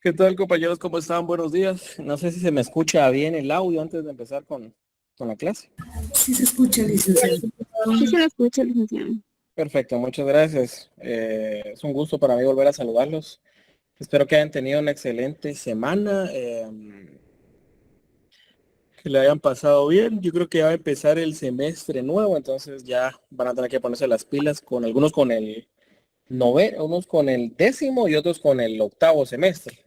¿Qué tal, compañeros? ¿Cómo están? Buenos días. No sé si se me escucha bien el audio antes de empezar con la clase. Sí se escucha, licenciado. Sí se lo escucha, licenciado. Perfecto, muchas gracias. Es un gusto para mí volver a saludarlos. Espero que hayan tenido una excelente semana, que le hayan pasado bien. Yo creo que ya va a empezar el semestre nuevo, entonces ya van a tener que ponerse las pilas con algunos con el noveno, unos con el décimo y otros con el octavo semestre.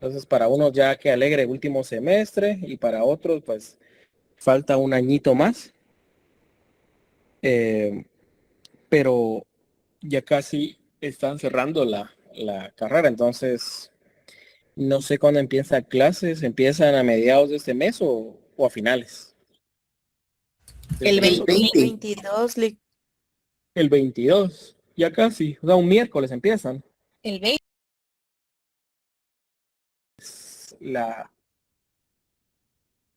Entonces, para unos ya que alegre último semestre y para otros, pues falta un añito más, eh, pero ya casi están cerrando la carrera, entonces no sé cuándo empieza clases, empiezan a mediados de este mes o a finales de El este mes. El 20, 20. 22, El 22 ya casi, o sea, un miércoles empiezan. el 20. Es la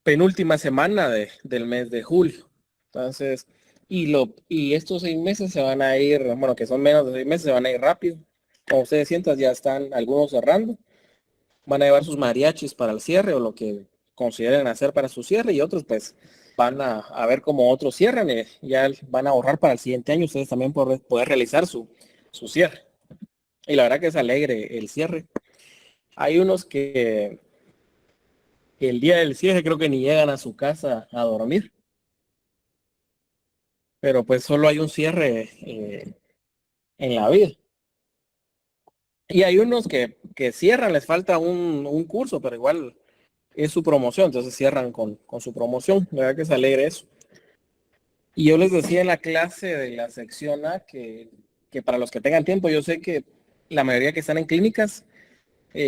penúltima semana del mes de julio. Entonces, y estos 6 meses se van a ir, bueno, que son menos de 6 meses, se van a ir rápido. Como ustedes sientan, ya están algunos cerrando. Van a llevar sus mariachis para el cierre o lo que consideren hacer para su cierre y otros pues van a ver cómo otros cierran y ya van a ahorrar para el siguiente año ustedes también poder realizar su cierre. Y la verdad que es alegre el cierre. Hay unos que el día del cierre creo que ni llegan a su casa a dormir, pero pues solo hay un cierre en la vida. Y hay unos que cierran, les falta un curso, pero igual es su promoción, entonces cierran con su promoción. La verdad que es alegre eso. Y yo les decía en la clase de la sección A que para los que tengan tiempo, yo sé que la mayoría que están en clínicas,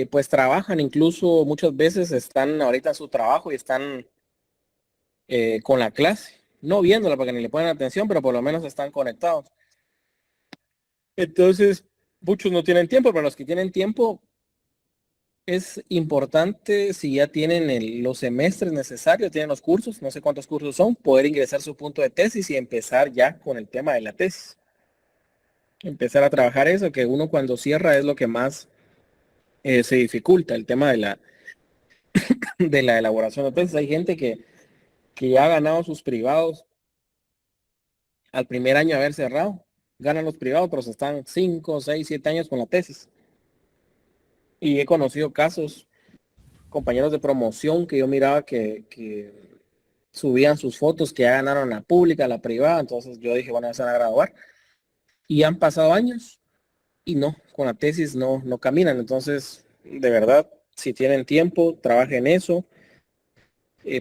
pues trabajan, incluso muchas veces están ahorita en su trabajo y están con la clase, no viéndola porque ni le ponen atención, pero por lo menos están conectados. Entonces, muchos no tienen tiempo, pero los que tienen tiempo, es importante si ya tienen los semestres necesarios, tienen los cursos, no sé cuántos cursos son, poder ingresar su punto de tesis y empezar ya con el tema de la tesis. Empezar a trabajar eso, que uno cuando cierra es lo que más se dificulta, el tema de la elaboración de tesis. Hay gente que ya ha ganado sus privados al primer año de haber cerrado, ganan los privados, pero se están 5, 6, 7 años con la tesis. Y he conocido casos, compañeros de promoción, que yo miraba que subían sus fotos que ya ganaron la pública, la privada, entonces yo dije, bueno, ya se van a graduar. Y han pasado años y no, con la tesis no caminan. Entonces, de verdad, si tienen tiempo, trabajen en eso,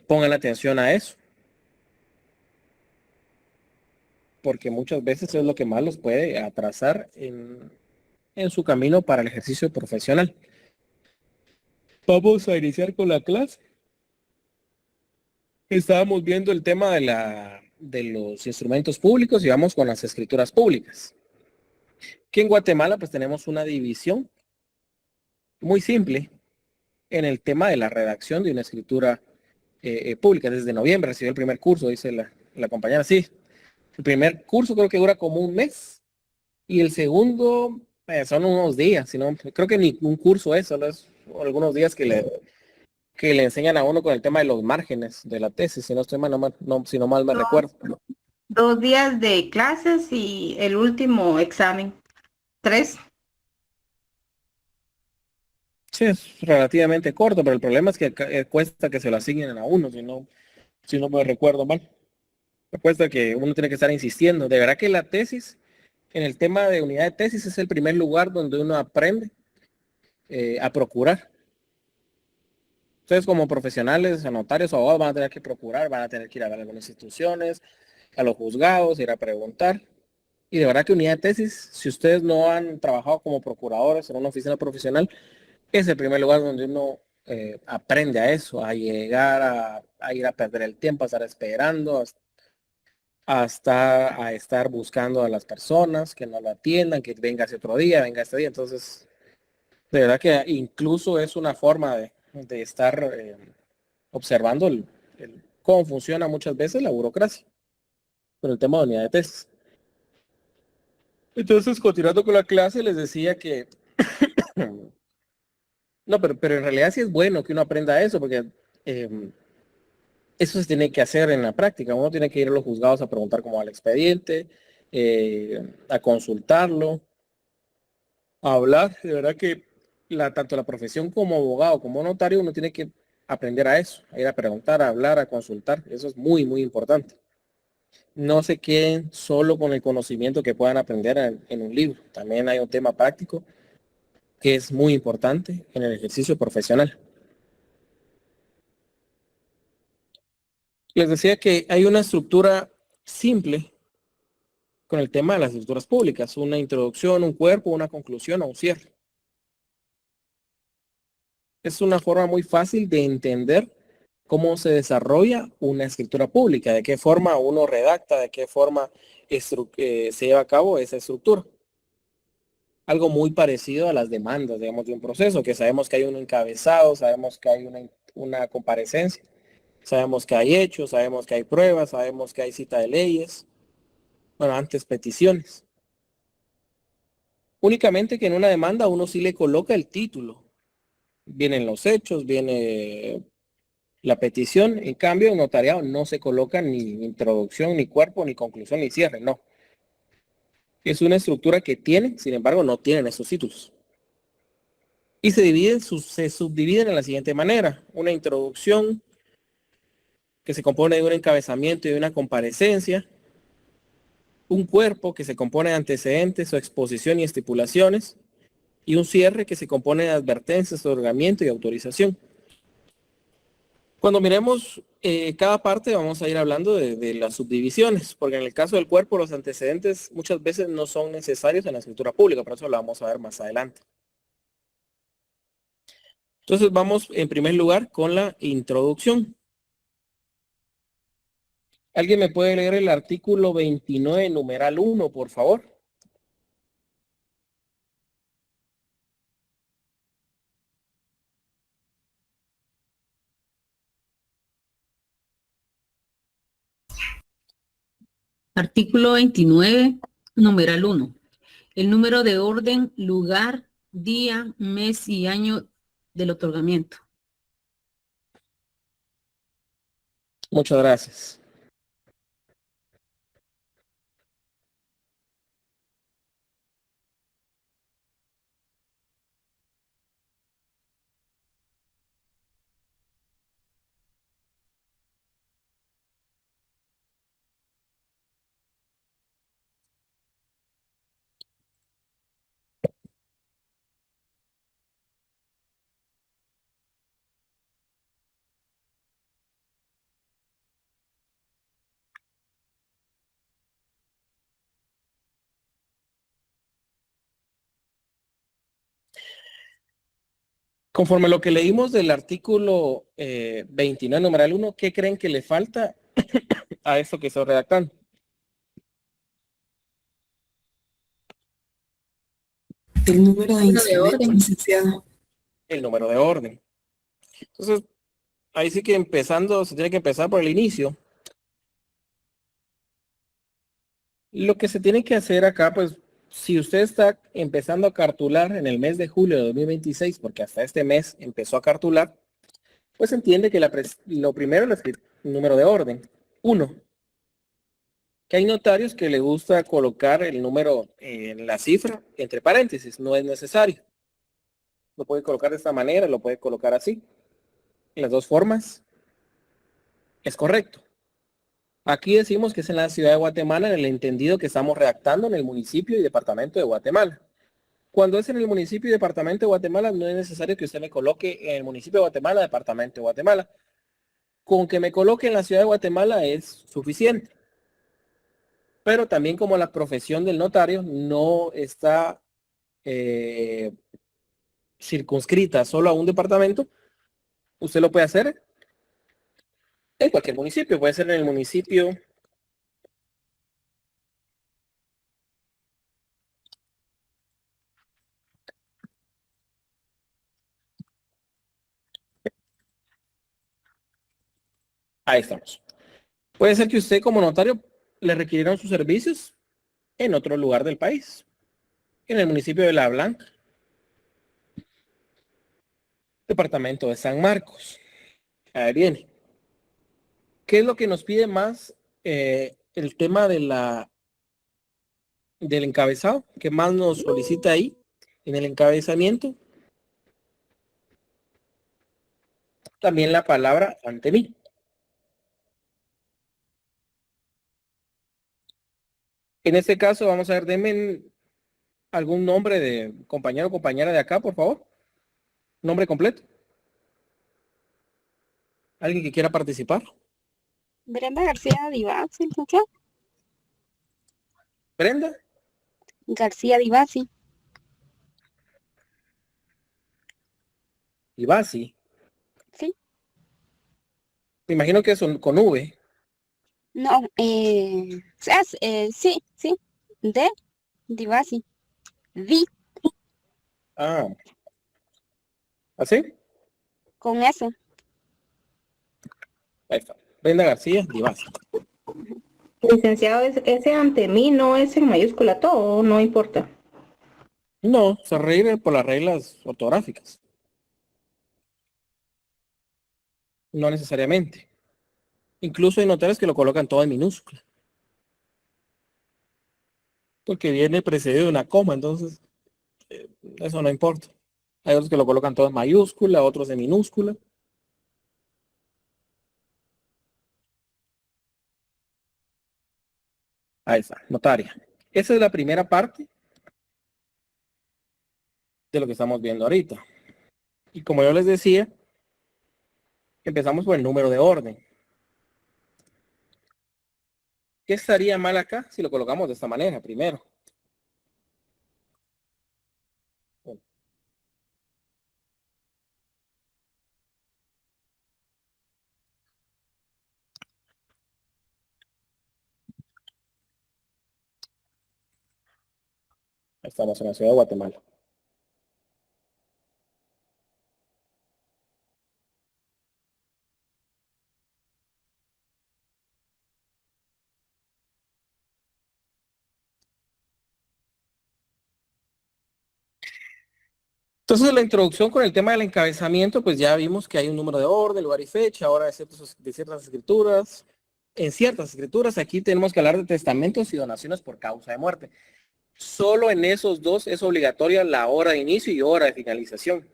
pongan atención a eso, porque muchas veces es lo que más los puede atrasar en su camino para el ejercicio profesional. Vamos a iniciar con la clase. Estábamos viendo el tema de los instrumentos públicos y vamos con las escrituras públicas. Que en Guatemala pues tenemos una división muy simple en el tema de la redacción de una escritura pública. Desde noviembre recibió el primer curso, dice la compañera. Sí, el primer curso creo que dura como un mes y el segundo son unos días, sino, creo que ni un curso es, solo es algunos días que le enseñan a uno con el tema de los márgenes de la tesis, si no estoy mal, si no mal me recuerdo. 2 días de clases y el último examen. 3. Sí, es relativamente corto, pero el problema es que cuesta que se lo asignen a uno, si no me recuerdo mal. Cuesta que uno tiene que estar insistiendo. De verdad que la tesis, en el tema de unidad de tesis, es el primer lugar donde uno aprende a procurar. Ustedes como profesionales, notarios o abogados van a tener que procurar, van a tener que ir a ver algunas instituciones, a los juzgados, ir a preguntar. Y de verdad que unidad de tesis, si ustedes no han trabajado como procuradores en una oficina profesional, es el primer lugar donde uno aprende a eso, a llegar a ir a perder el tiempo, a estar esperando, a estar buscando a las personas que no lo atiendan, que venga ese otro día, venga este día. Entonces, de verdad que incluso es una forma de estar observando cómo funciona muchas veces la burocracia con el tema de unidad de tesis. Entonces, continuando con la clase, les decía que No, pero en realidad sí es bueno que uno aprenda eso, porque eso se tiene que hacer en la práctica. Uno tiene que ir a los juzgados a preguntar cómo va el expediente, a consultarlo, a hablar. De verdad que tanto la profesión como abogado, como notario, uno tiene que aprender a eso, a ir a preguntar, a hablar, a consultar. Eso es muy, muy importante. No se queden solo con el conocimiento que puedan aprender en un libro. También hay un tema práctico que es muy importante en el ejercicio profesional. Les decía que hay una estructura simple con el tema de las estructuras públicas, una introducción, un cuerpo, una conclusión o un cierre. Es una forma muy fácil de entender cómo se desarrolla una escritura pública, de qué forma uno redacta, de qué forma se lleva a cabo esa estructura. Algo muy parecido a las demandas, digamos, de un proceso, que sabemos que hay un encabezado, sabemos que hay una comparecencia, sabemos que hay hechos, sabemos que hay pruebas, sabemos que hay cita de leyes, bueno, antes peticiones. Únicamente que en una demanda uno sí le coloca el título. Vienen los hechos, viene la petición. En cambio, en notariado no se coloca ni introducción, ni cuerpo, ni conclusión, ni cierre, no. Es una estructura que tiene, sin embargo, no tienen esos títulos. Y se subdividen de la siguiente manera. Una introducción que se compone de un encabezamiento y de una comparecencia. Un cuerpo que se compone de antecedentes o exposición y estipulaciones. Y un cierre que se compone de advertencias, otorgamiento y autorización. Cuando miremos cada parte vamos a ir hablando de las subdivisiones, porque en el caso del cuerpo los antecedentes muchas veces no son necesarios en la escritura pública, por eso lo vamos a ver más adelante. Entonces vamos en primer lugar con la introducción. ¿Alguien me puede leer el artículo 29, numeral 1, por favor? Artículo 29, numeral 1. El número de orden, lugar, día, mes y año del otorgamiento. Muchas gracias. Conforme a lo que leímos del artículo 29, numeral 1, ¿qué creen que le falta a eso que estoy redactando? El número de instrumento, licenciado. El número de orden. Entonces, ahí sí que se tiene que empezar por el inicio. Lo que se tiene que hacer acá, pues, si usted está empezando a cartular en el mes de julio de 2026, porque hasta este mes empezó a cartular, pues entiende que lo primero es el número de orden. 1. Que hay notarios que le gusta colocar el número en la cifra entre paréntesis, no es necesario. Lo puede colocar de esta manera, lo puede colocar así. En las dos formas es correcto. Aquí decimos que es en la ciudad de Guatemala, en el entendido que estamos redactando en el municipio y departamento de Guatemala. Cuando es en el municipio y departamento de Guatemala, no es necesario que usted me coloque en el municipio de Guatemala, departamento de Guatemala. Con que me coloque en la ciudad de Guatemala es suficiente. Pero también como la profesión del notario no está circunscrita solo a un departamento, usted lo puede hacer en cualquier municipio. Puede ser en el municipio ahí estamos. Puede ser que usted como notario le requirieron sus servicios en otro lugar del país, en el municipio de La Blanca. Departamento de San Marcos. Ahí viene. ¿Qué es lo que nos pide más el tema de del encabezado? ¿Qué más nos solicita ahí en el encabezamiento? También la palabra ante mí. En este caso, vamos a ver, denme algún nombre de compañero o compañera de acá, por favor. Nombre completo. ¿Alguien que quiera participar? Brenda García Divasi, licenciado. Brenda. García Divasi. Y Basi. Sí. Me imagino que es con V. No, sí, sí. De Divasi. Di, Ah, ¿así? con eso. Ahí está. Brenda García, Divasi. Licenciado, ese ante mí no es en mayúscula todo, no importa. No, se reír por las reglas ortográficas. No necesariamente. Incluso hay notarios que lo colocan todo en minúscula. Porque viene precedido de una coma, entonces eso no importa. Hay otros que lo colocan todo en mayúscula, otros en minúscula. Ahí está, notaria. Esa es la primera parte de lo que estamos viendo ahorita. Y como yo les decía, empezamos por el número de orden. ¿Qué estaría mal acá si lo colocamos de esta manera primero? Bueno, estamos en la ciudad de Guatemala. Entonces, la introducción con el tema del encabezamiento, pues ya vimos que hay un número de orden, lugar y fecha, ahora de ciertas escrituras. En ciertas escrituras, aquí tenemos que hablar de testamentos y donaciones por causa de muerte. Solo en esos dos es obligatoria la hora de inicio y hora de finalización.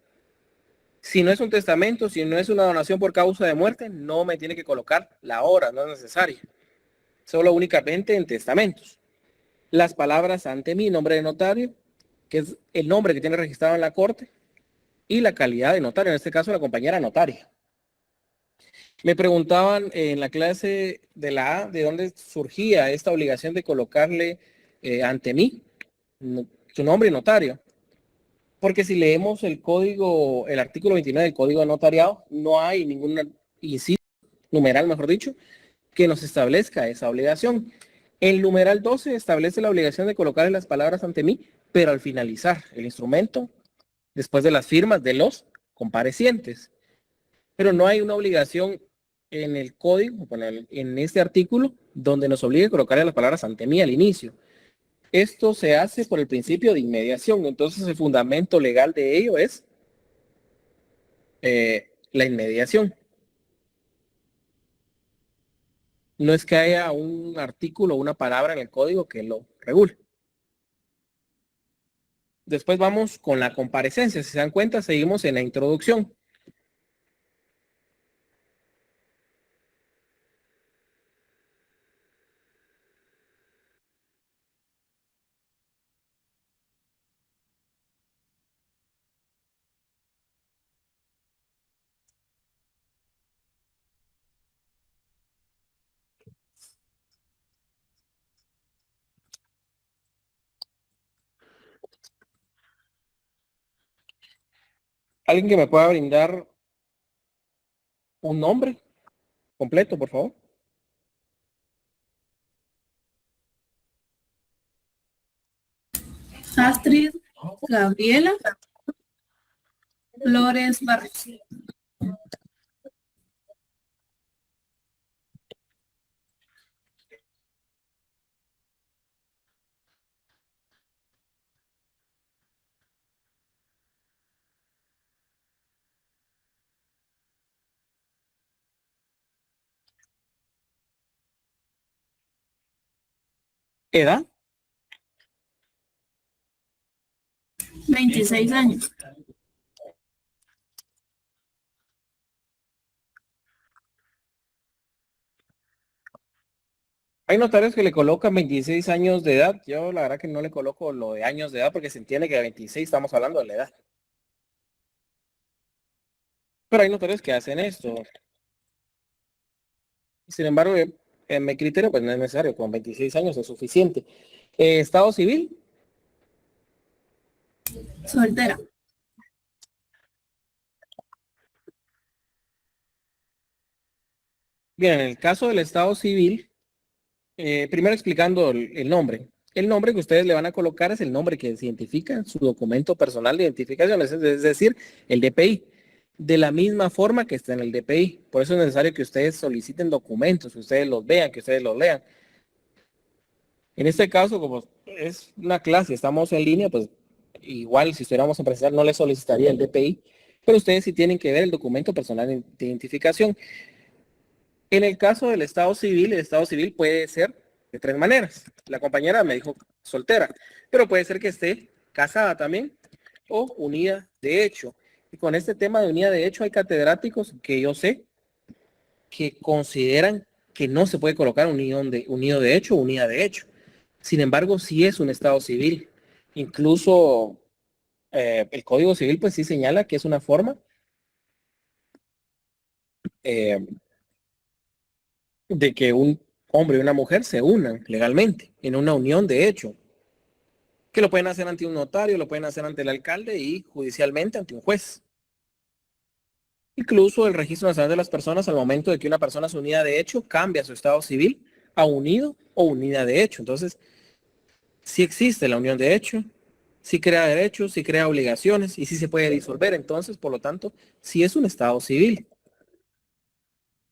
Si no es un testamento, si no es una donación por causa de muerte, no me tiene que colocar la hora, no es necesaria. Solo únicamente en testamentos. Las palabras ante mí, nombre de notario, que es el nombre que tiene registrado en la corte, y la calidad de notario, en este caso la compañera notaria. Me preguntaban en la clase de la A de dónde surgía esta obligación de colocarle ante mí su nombre y notario. Porque si leemos el código, el artículo 29 del código de notariado, no hay ningún inciso, numeral mejor dicho, que nos establezca esa obligación. El numeral 12 establece la obligación de colocarle las palabras ante mí, pero al finalizar el instrumento, después de las firmas de los comparecientes. Pero no hay una obligación en el código, bueno, en este artículo, donde nos obligue a colocarle las palabras ante mí al inicio. Esto se hace por el principio de inmediación. Entonces, el fundamento legal de ello es la inmediación. No es que haya un artículo o una palabra en el código que lo regule. Después vamos con la comparecencia. Si se dan cuenta, seguimos en la introducción. ¿Alguien que me pueda brindar un nombre completo, por favor? Astrid Gabriela Flores Barrios. edad, 26 años. hay notarios que le colocan 26 años de edad. Yo la verdad que no le coloco lo de años de edad porque se entiende que de 26 estamos hablando de la edad. Pero hay notarios que hacen esto. Sin embargo, en mi criterio, pues no es necesario, con 26 años es suficiente. Estado civil, Soltera. bien, en el caso del estado civil, primero explicando el nombre. El nombre que ustedes le van a colocar es el nombre que se identifica en su documento personal de identificación, es decir, el DPI. De la misma forma que está en el DPI. Por eso es necesario que ustedes soliciten documentos, que ustedes los vean, que ustedes los lean. En este caso, como es una clase, estamos en línea, pues igual si estuviéramos en presencial no les solicitaría el DPI, pero ustedes sí tienen que ver el documento personal de identificación. En el caso del estado civil, el estado civil puede ser de tres maneras. La compañera me dijo soltera, pero puede ser que esté casada también o unida de hecho. Y con este tema de unida de hecho hay catedráticos que yo sé que consideran que no se puede colocar unido de hecho o unida de hecho. Sin embargo, sí es un estado civil. Incluso el Código Civil pues sí señala que es una forma eh, de que un hombre y una mujer se unan legalmente en una unión de hecho, que lo pueden hacer ante un notario, lo pueden hacer ante el alcalde y judicialmente ante un juez. Incluso el Registro Nacional de las Personas, al momento de que una persona es unida de hecho, cambia su estado civil a unido o unida de hecho. Entonces, sí existe la unión de hecho, sí crea derechos, sí crea obligaciones y sí se puede disolver. Entonces, por lo tanto, sí es un estado civil.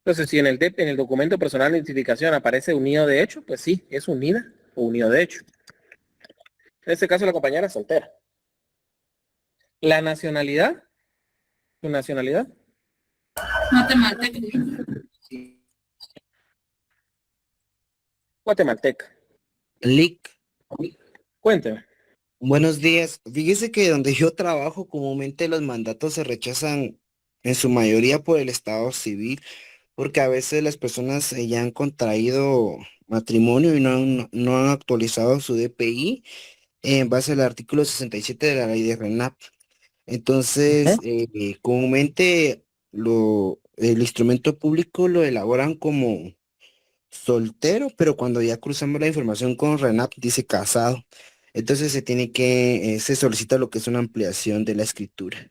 Entonces, si en el documento personal de identificación aparece unido de hecho, pues sí, es unida o unido de hecho. En este caso, la compañera es soltera. La nacionalidad, su nacionalidad, Guatemalteca. guatemalteca. Lick, Cuénteme. buenos días. Fíjese que donde yo trabajo, comúnmente los mandatos se rechazan en su mayoría por el estado civil, porque a veces las personas ya han contraído matrimonio y no han actualizado su DPI en base al artículo 67 de la ley de RENAP. Entonces, Ujú. comúnmente el instrumento público lo elaboran como soltero, pero cuando ya cruzamos la información con RENAP dice casado. Entonces se solicita lo que es una ampliación de la escritura.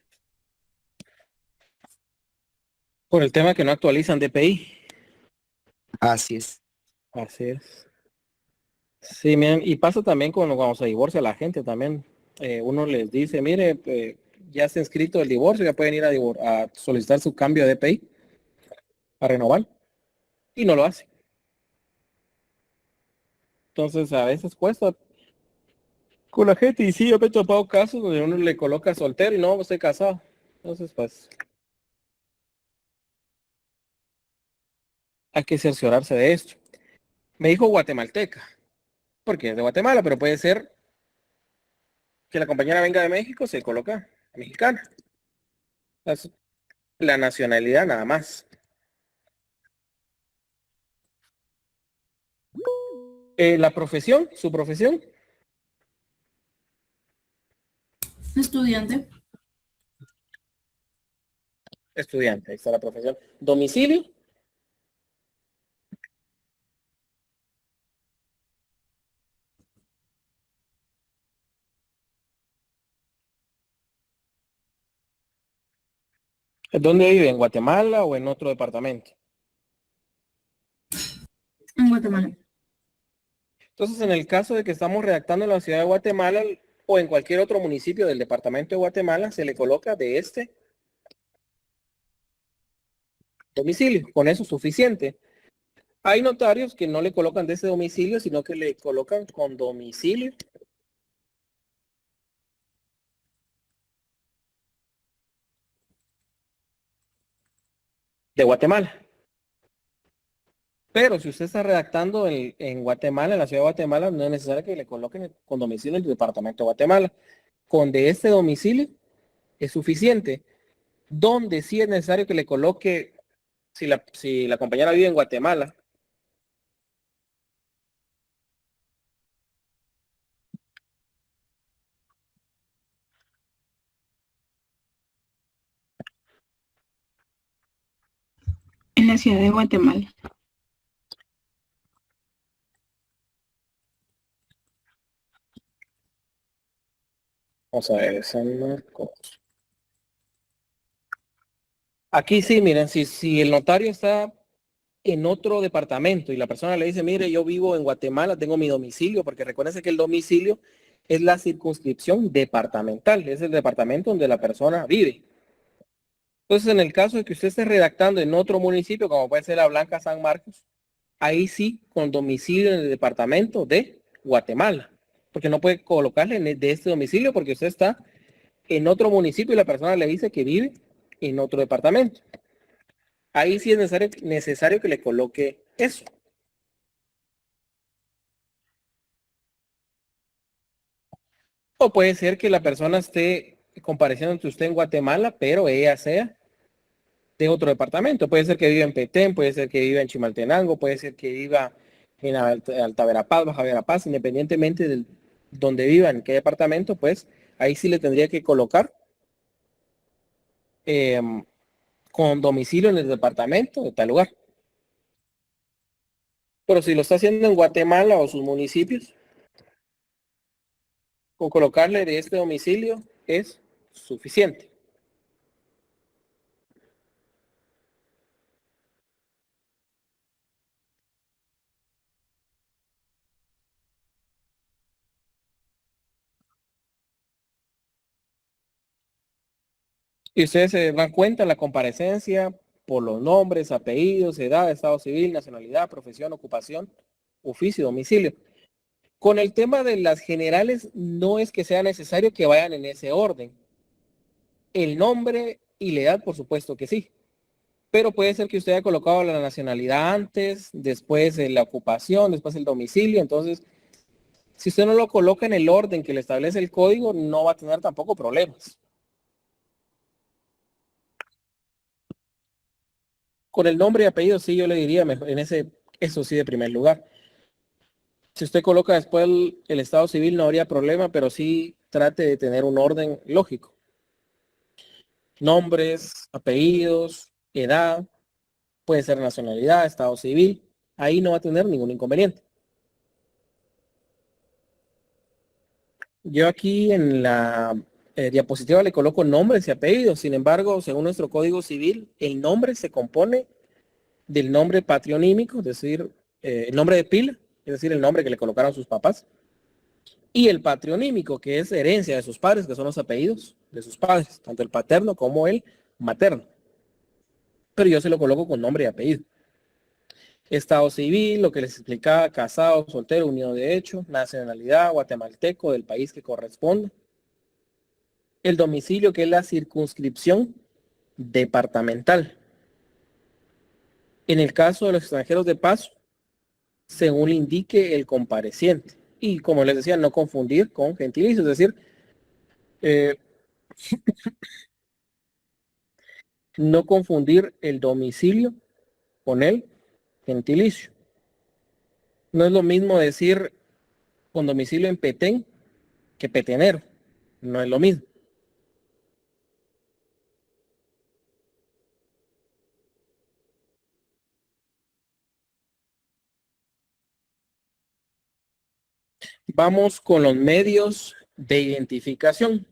Por el tema que no actualizan DPI. Así es. Así es. Sí, miren, y pasa también cuando se divorcia la gente también. Uno les dice, mire, ya está inscrito el divorcio, ya pueden ir a solicitar su cambio de DPI, a renovar, y no lo hace. Entonces, a veces cuesta con la gente, y sí, yo me he topado casos donde uno le coloca soltero y no, estoy casado. Entonces, pues, hay que cerciorarse de esto. Me dijo guatemalteca, porque es de Guatemala, pero puede ser que la compañera venga de México, se coloca mexicana. Es la nacionalidad nada más. La profesión, su profesión, Estudiante. estudiante, ahí está la profesión. Domicilio, ¿dónde vive? ¿En Guatemala o en otro departamento? En Guatemala. Entonces, en el caso de que estamos redactando en la ciudad de Guatemala o en cualquier otro municipio del departamento de Guatemala, se le coloca de este domicilio. Con eso es suficiente. Hay notarios que no le colocan de ese domicilio, sino que le colocan con domicilio de Guatemala. Pero si usted está redactando en Guatemala, en la ciudad de Guatemala, no es necesario que le coloquen con domicilio en el departamento de Guatemala. Con de este domicilio es suficiente. Donde sí es necesario que le coloque, si la compañera vive en Guatemala, En la ciudad de Guatemala. vamos a ver, San Marcos. Aquí sí, miren, si el notario está en otro departamento y la persona le dice, mire, yo vivo en Guatemala, tengo mi domicilio, porque recuérdense que el domicilio es la circunscripción departamental, es el departamento donde la persona vive. Entonces, en el caso de que usted esté redactando en otro municipio, como puede ser la Blanca San Marcos, ahí sí, con domicilio en el departamento de Guatemala, porque no puede colocarle de este domicilio porque usted está en otro municipio y la persona le dice que vive en otro departamento. Ahí sí es necesario que le coloque eso. O puede ser que la persona esté compareciendo ante usted en Guatemala, pero ella sea de otro departamento. Puede ser que viva en Petén, puede ser que viva en Chimaltenango, puede ser que viva en Alta Verapaz, Baja Verapaz, independientemente de donde viva, en qué departamento, pues ahí sí le tendría que colocar con domicilio en el departamento de tal lugar. Pero si lo está haciendo en Guatemala o sus municipios, con colocarle de este domicilio es suficiente. Y ustedes se dan cuenta en la comparecencia por los nombres, apellidos, edad, estado civil, nacionalidad, profesión, ocupación, oficio, domicilio. Con el tema de las generales, no es que sea necesario que vayan en ese orden. El nombre y la edad, por supuesto que sí. Pero puede ser que usted haya colocado la nacionalidad antes, después la ocupación, después el domicilio. Entonces, si usted no lo coloca en el orden que le establece el código, no va a tener tampoco problemas. Con el nombre y apellido, sí, yo le diría mejor, eso sí, de primer lugar. Si usted coloca después el estado civil, no habría problema, pero sí trate de tener un orden lógico. Nombres, apellidos, edad, puede ser nacionalidad, estado civil, ahí no va a tener ningún inconveniente. Yo aquí en la diapositiva le coloco nombres y apellidos, sin embargo, según nuestro Código Civil, el nombre se compone del nombre patronímico, es decir, el nombre de pila, es decir, el nombre que le colocaron sus papás, y el patronímico, que es herencia de sus padres, que son los apellidos de sus padres, tanto el paterno como el materno. Pero yo se lo coloco con nombre y apellido. Estado civil, lo que les explicaba, casado, soltero, unido de hecho, nacionalidad, guatemalteco, del país que corresponde. El domicilio, que es la circunscripción departamental. En el caso de los extranjeros de paso, según le indique el compareciente. Y como les decía, no confundir con gentilicio, es decir, no confundir el domicilio con el gentilicio. No es lo mismo decir con domicilio en Petén que petenero. No es lo mismo. Vamos con los medios de identificación.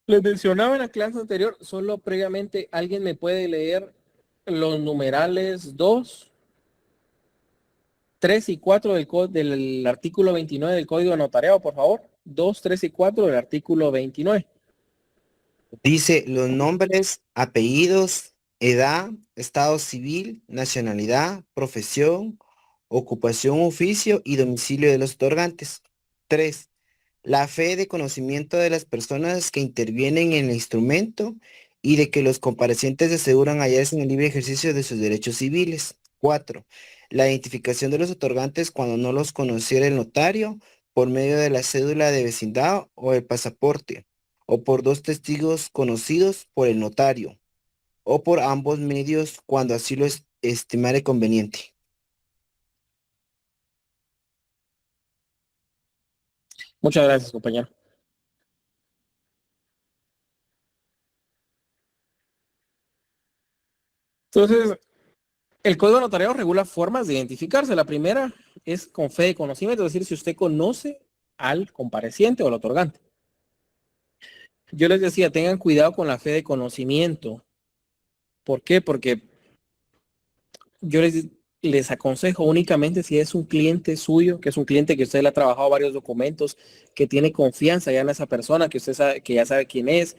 Les mencionaba en la clase anterior, solo previamente alguien me puede leer los numerales 2, 3 y 4 del artículo 29 del Código de Notariado, por favor. 2, 3 y 4 del artículo 29. Dice los nombres, apellidos, edad, estado civil, nacionalidad, profesión, ocupación, oficio y domicilio de los otorgantes. 3. La fe de conocimiento de las personas que intervienen en el instrumento y de que los comparecientes aseguran hallarse en el libre ejercicio de sus derechos civiles. 4. La identificación de los otorgantes cuando no los conociera el notario por medio de la cédula de vecindad o el pasaporte, o por dos testigos conocidos por el notario, o por ambos medios cuando así lo estimare conveniente. Muchas gracias, compañero. Entonces, el Código Notariado regula formas de identificarse. La primera es con fe de conocimiento, es decir, si usted conoce al compareciente o al otorgante. Yo les decía, tengan cuidado con la fe de conocimiento. ¿Por qué? Porque yo les aconsejo únicamente si es un cliente suyo, que es un cliente que usted le ha trabajado varios documentos, que tiene confianza ya en esa persona, que usted sabe, que ya sabe quién es.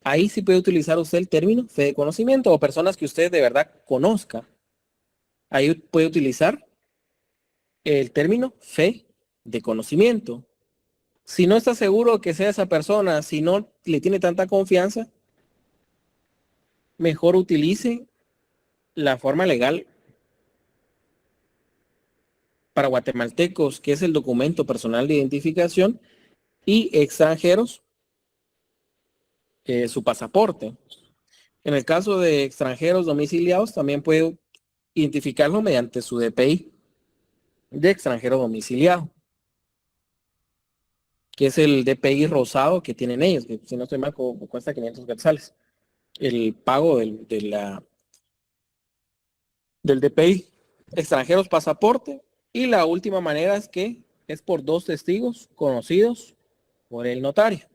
Ahí sí puede utilizar usted el término fe de conocimiento, o personas que usted de verdad conozca. Ahí puede utilizar el término fe de conocimiento. Si no está seguro que sea esa persona, si no le tiene tanta confianza, mejor utilice la forma legal para guatemaltecos, que es el documento personal de identificación, y extranjeros, su pasaporte. En el caso de extranjeros domiciliados, también puede identificarlo mediante su DPI de extranjero domiciliado, que es el DPI rosado que tienen ellos, que si no estoy mal cuesta 500 quetzales. El pago del DPI, extranjeros pasaporte, y la última manera es que es por dos testigos conocidos por el notario.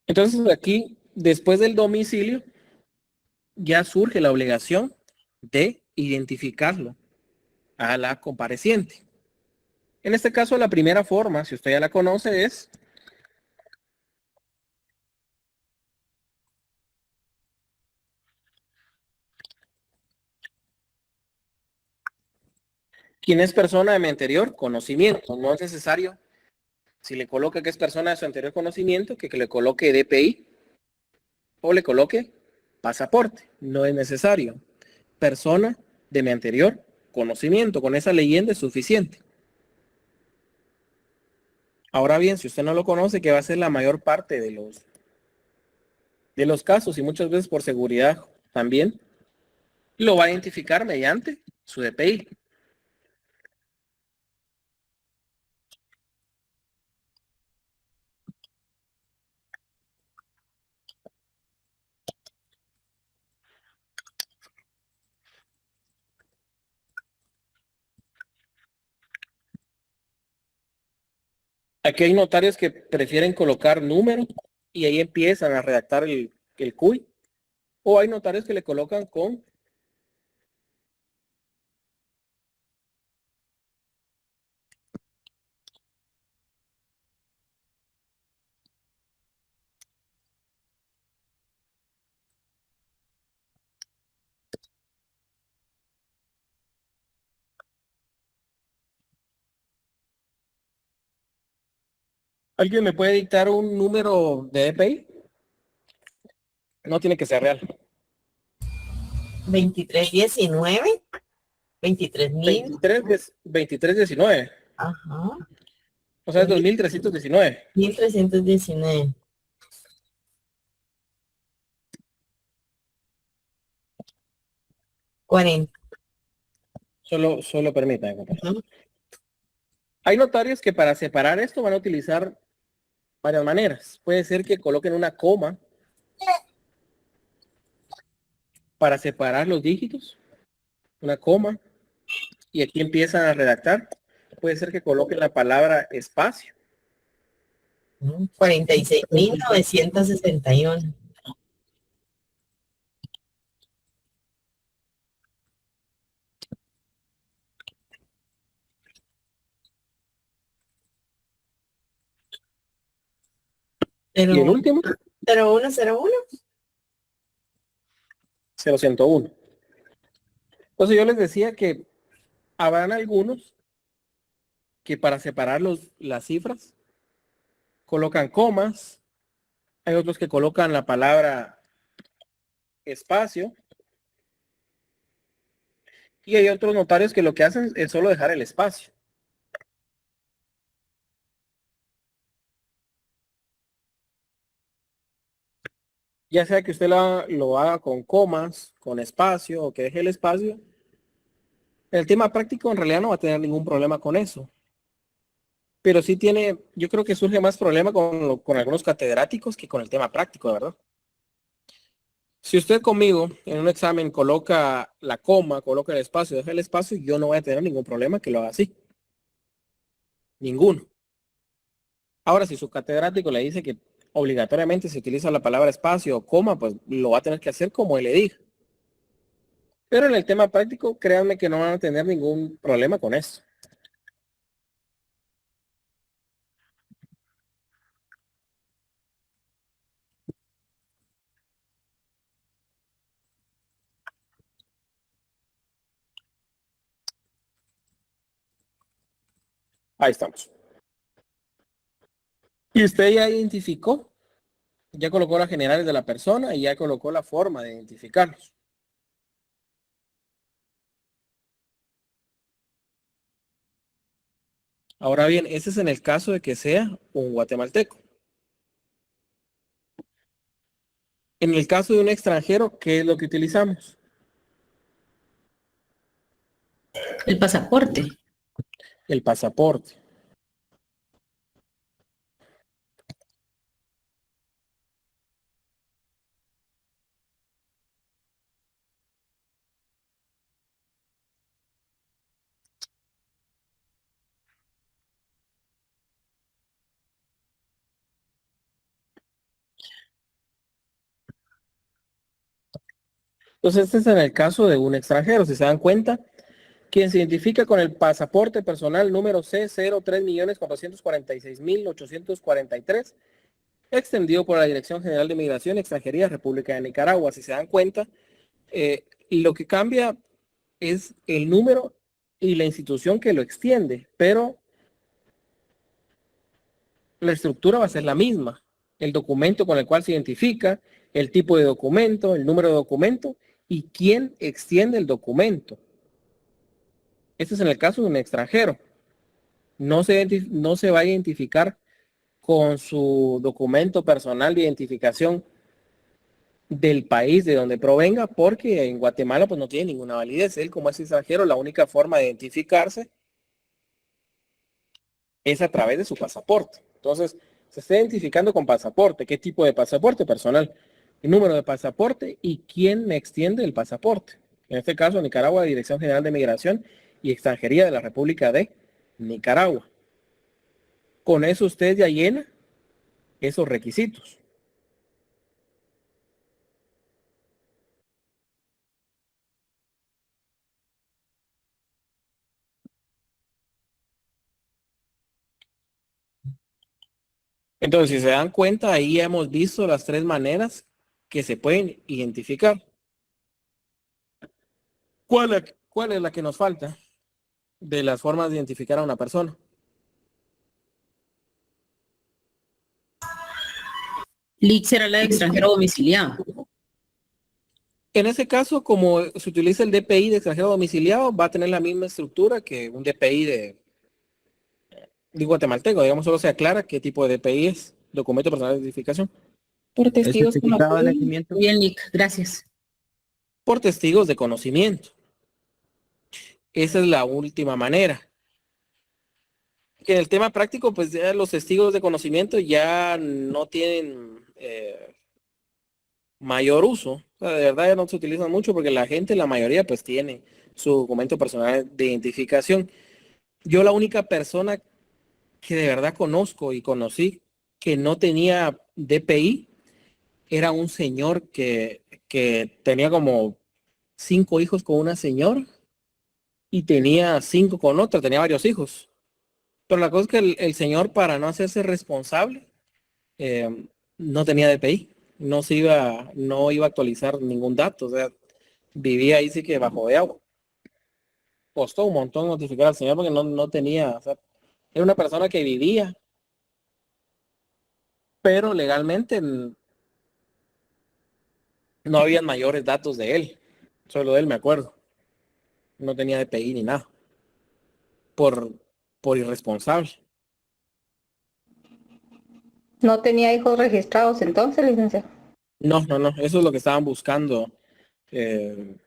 Entonces aquí, después del domicilio, ya surge la obligación de identificarlo a la compareciente. En este caso, la primera forma, si usted ya la conoce, es quien es persona de mi anterior conocimiento. No es necesario, si le coloca que es persona de su anterior conocimiento, que le coloque DPI o le coloque pasaporte. No es necesario. Persona de mi anterior conocimiento. Con esa leyenda es suficiente. Ahora bien, si usted no lo conoce, que va a ser la mayor parte de los casos, y muchas veces por seguridad también, lo va a identificar mediante su DPI. Aquí hay notarios que prefieren colocar números y ahí empiezan a redactar el CUI, o hay notarios que le colocan con ¿alguien me puede dictar un número de DPI? No tiene que ser real. 2319, 23,000. 2319. Ajá. O sea, es 2319. 1319. 40. Solo permítanme, compañero. Ujú. Hay notarios que para separar esto van a utilizar varias maneras. Puede ser que coloquen una coma para separar los dígitos, una coma, y aquí empiezan a redactar. Puede ser que coloquen la palabra espacio. 46,961. Y el último, 0101. 0101. Entonces yo les decía que habrán algunos que para separar las cifras colocan comas, hay otros que colocan la palabra espacio y hay otros notarios que lo que hacen es solo dejar el espacio. Ya sea que usted lo haga con comas, con espacio o que deje el espacio, el tema práctico en realidad no va a tener ningún problema con eso. Pero sí tiene, yo creo que surge más problema con algunos catedráticos que con el tema práctico, ¿verdad? Si usted conmigo en un examen coloca la coma, coloca el espacio, deja el espacio, yo no voy a tener ningún problema que lo haga así. Ninguno. Ahora, si su catedrático le dice que obligatoriamente se utiliza la palabra espacio o coma, pues lo va a tener que hacer como él le diga. Pero en el tema práctico, créanme que no van a tener ningún problema con eso. Ahí estamos. Y usted ya identificó, ya colocó las generales de la persona y ya colocó la forma de identificarlos. Ahora bien, ese es en el caso de que sea un guatemalteco. En el caso de un extranjero, ¿qué es lo que utilizamos? El pasaporte. El pasaporte. Entonces, este es en el caso de un extranjero. Si se dan cuenta, quien se identifica con el pasaporte personal número C03.446.843, extendido por la Dirección General de Migración y Extranjería, República de Nicaragua. Si se dan cuenta, lo que cambia es el número y la institución que lo extiende, pero la estructura va a ser la misma. El documento con el cual se identifica, el tipo de documento, el número de documento y quién extiende el documento. Este es en el caso de un extranjero. No se va a identificar con su documento personal de identificación del país de donde provenga, porque en Guatemala pues no tiene ninguna validez. Él, como es extranjero, la única forma de identificarse es a través de su pasaporte. Entonces, se está identificando con pasaporte. ¿Qué tipo de pasaporte? Personal. El número de pasaporte y quién me extiende el pasaporte. En este caso, Nicaragua, Dirección General de Migración y Extranjería de la República de Nicaragua. Con eso usted ya llena esos requisitos. Entonces, si se dan cuenta, ahí ya hemos visto las tres maneras que se pueden identificar. ¿Cuál es la que nos falta de las formas de identificar a una persona? LIC será la de extranjero domiciliado. En ese caso, como se utiliza el DPI de extranjero domiciliado, va a tener la misma estructura que un DPI de guatemalteco. Digamos, solo se aclara qué tipo de DPI es, documento personal de identificación. Por testigos ¿El certificado de nacimiento? Bien, LIC, gracias. Por testigos de conocimiento. Esa es la última manera. Que en el tema práctico, pues ya los testigos de conocimiento ya no tienen mayor uso. O sea, de verdad ya no se utilizan mucho porque la gente, la mayoría, pues tiene su documento personal de identificación. Yo la única persona que de verdad conozco y conocí que no tenía DPI era un señor que tenía como 5 hijos con una señora y tenía 5 con otra, tenía varios hijos. Pero la cosa es que el señor, para no hacerse responsable, no tenía DPI, no iba a actualizar ningún dato, o sea, vivía ahí sí que bajo de agua. costó un montón notificar al señor porque no tenía, o sea, era una persona que vivía, pero legalmente no habían mayores datos de él, solo de él me acuerdo. No tenía DPI ni nada, por, por irresponsable. No tenía hijos registrados entonces, licenciado. No, eso es lo que estaban buscando eh,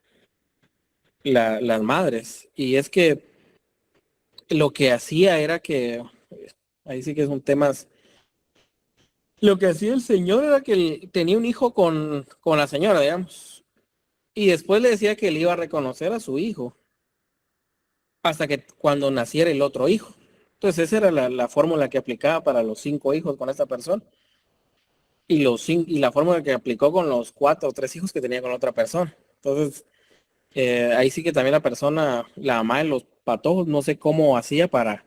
las madres. Y es que lo que hacía era que, ahí sí que es un tema, lo que hacía el señor era que él tenía un hijo con la señora, digamos, y después le decía que él iba a reconocer a su hijo hasta que cuando naciera el otro hijo. Entonces esa era la fórmula que aplicaba para los 5 hijos con esta persona y la fórmula que aplicó con los 4 o 3 hijos que tenía con otra persona. Entonces ahí sí que también la persona, la mamá de los patojos, no sé cómo hacía para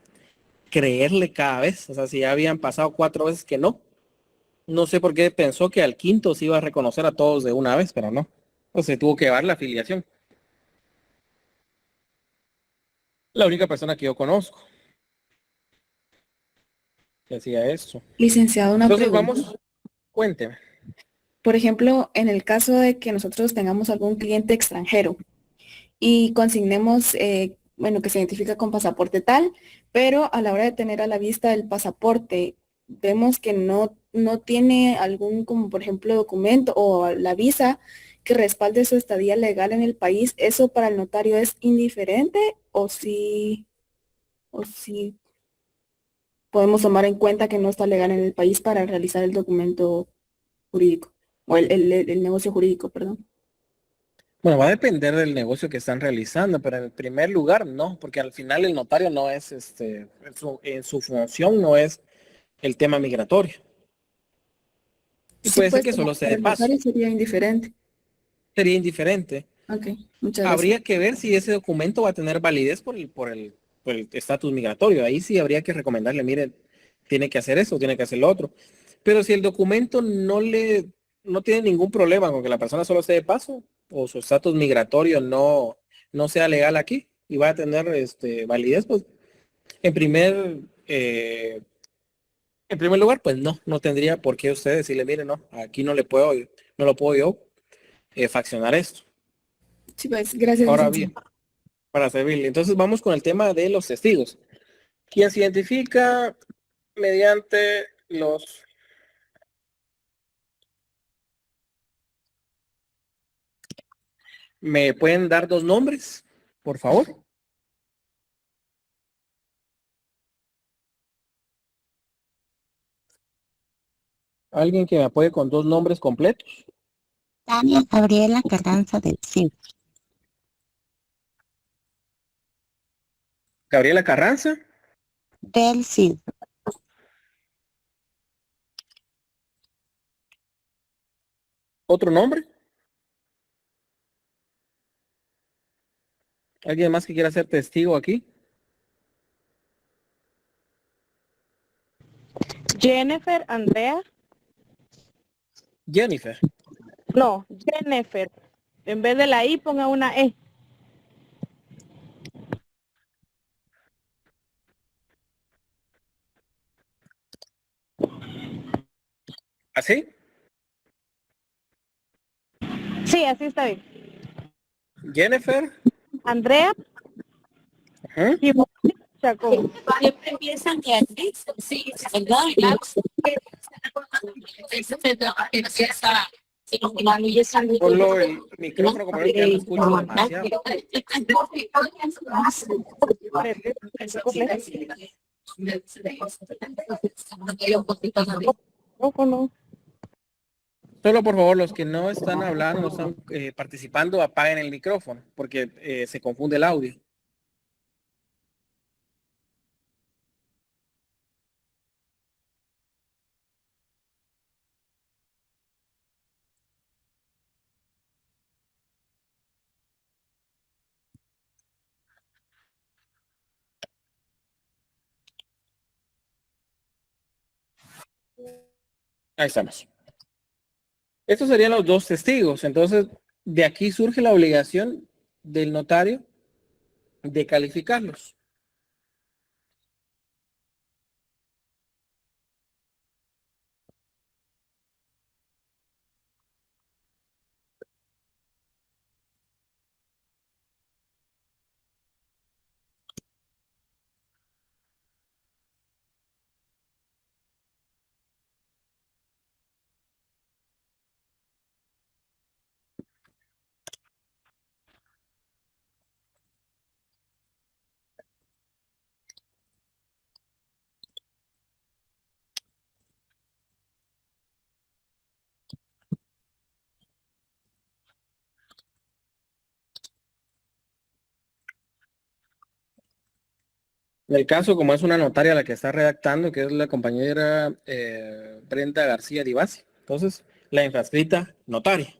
creerle cada vez. O sea, si ya habían pasado 4 veces que no sé por qué pensó que al quinto se iba a reconocer a todos de una vez, pero no. Entonces tuvo que llevar la afiliación. La única persona que yo conozco que hacía eso. Licenciado, una Entonces pregunta. vamos, cuénteme. Por ejemplo, en el caso de que nosotros tengamos algún cliente extranjero y consignemos, bueno, que se identifica con pasaporte tal, pero a la hora de tener a la vista el pasaporte, vemos que no tiene algún, como por ejemplo, documento o la visa que respalde su estadía legal en el país, ¿eso para el notario es indiferente o sí podemos tomar en cuenta que no está legal en el país para realizar el documento jurídico o el negocio jurídico, perdón? Bueno, va a depender del negocio que están realizando, pero en primer lugar no, porque al final el notario no es, en su función no es el tema migratorio. Y Sí, puede ser pues que como solo sea para de el paso, notario sería indiferente. sería indiferente. Ok, muchas gracias. Habría que ver si ese documento va a tener validez por el estatus migratorio. Ahí sí habría que recomendarle, mire, tiene que hacer eso, tiene que hacer lo otro. Pero si el documento no tiene ningún problema con que la persona solo esté de paso o su estatus migratorio no sea legal aquí y va a tener validez, pues en primer, eh, en primer lugar, pues no tendría por qué usted decirle, mire, no, aquí no lo puedo yo faccionar esto. Sí, pues gracias, Ahora licenciado. bien, para servirle. Entonces vamos con el tema de los testigos. Quien se identifica mediante los... ¿Me pueden dar 2 nombres, por favor? Alguien que me apoye con 2 nombres completos. Tania Gabriela Carranza del CID. Gabriela Carranza. Del CID. ¿Otro nombre? ¿Alguien más que quiera ser testigo aquí? Jennifer Andrea. Jennifer. No, Jennifer. En vez de la I ponga una E. ¿Así? Sí, así está bien. Jennifer. Andrea Ajá. y Chacón. Siempre piensan que así, sí, ¿verdad? Solo el micrófono como el que ya no escucho demasiado. No. Solo por favor, los que no están hablando, no están participando, apaguen el micrófono, porque se confunde el audio. Ahí estamos. Estos serían los 2 testigos. Entonces, de aquí surge la obligación del notario de calificarlos. En el caso, como es una notaria la que está redactando, que es la compañera Brenda García Divasi, entonces la infrascrita notaria.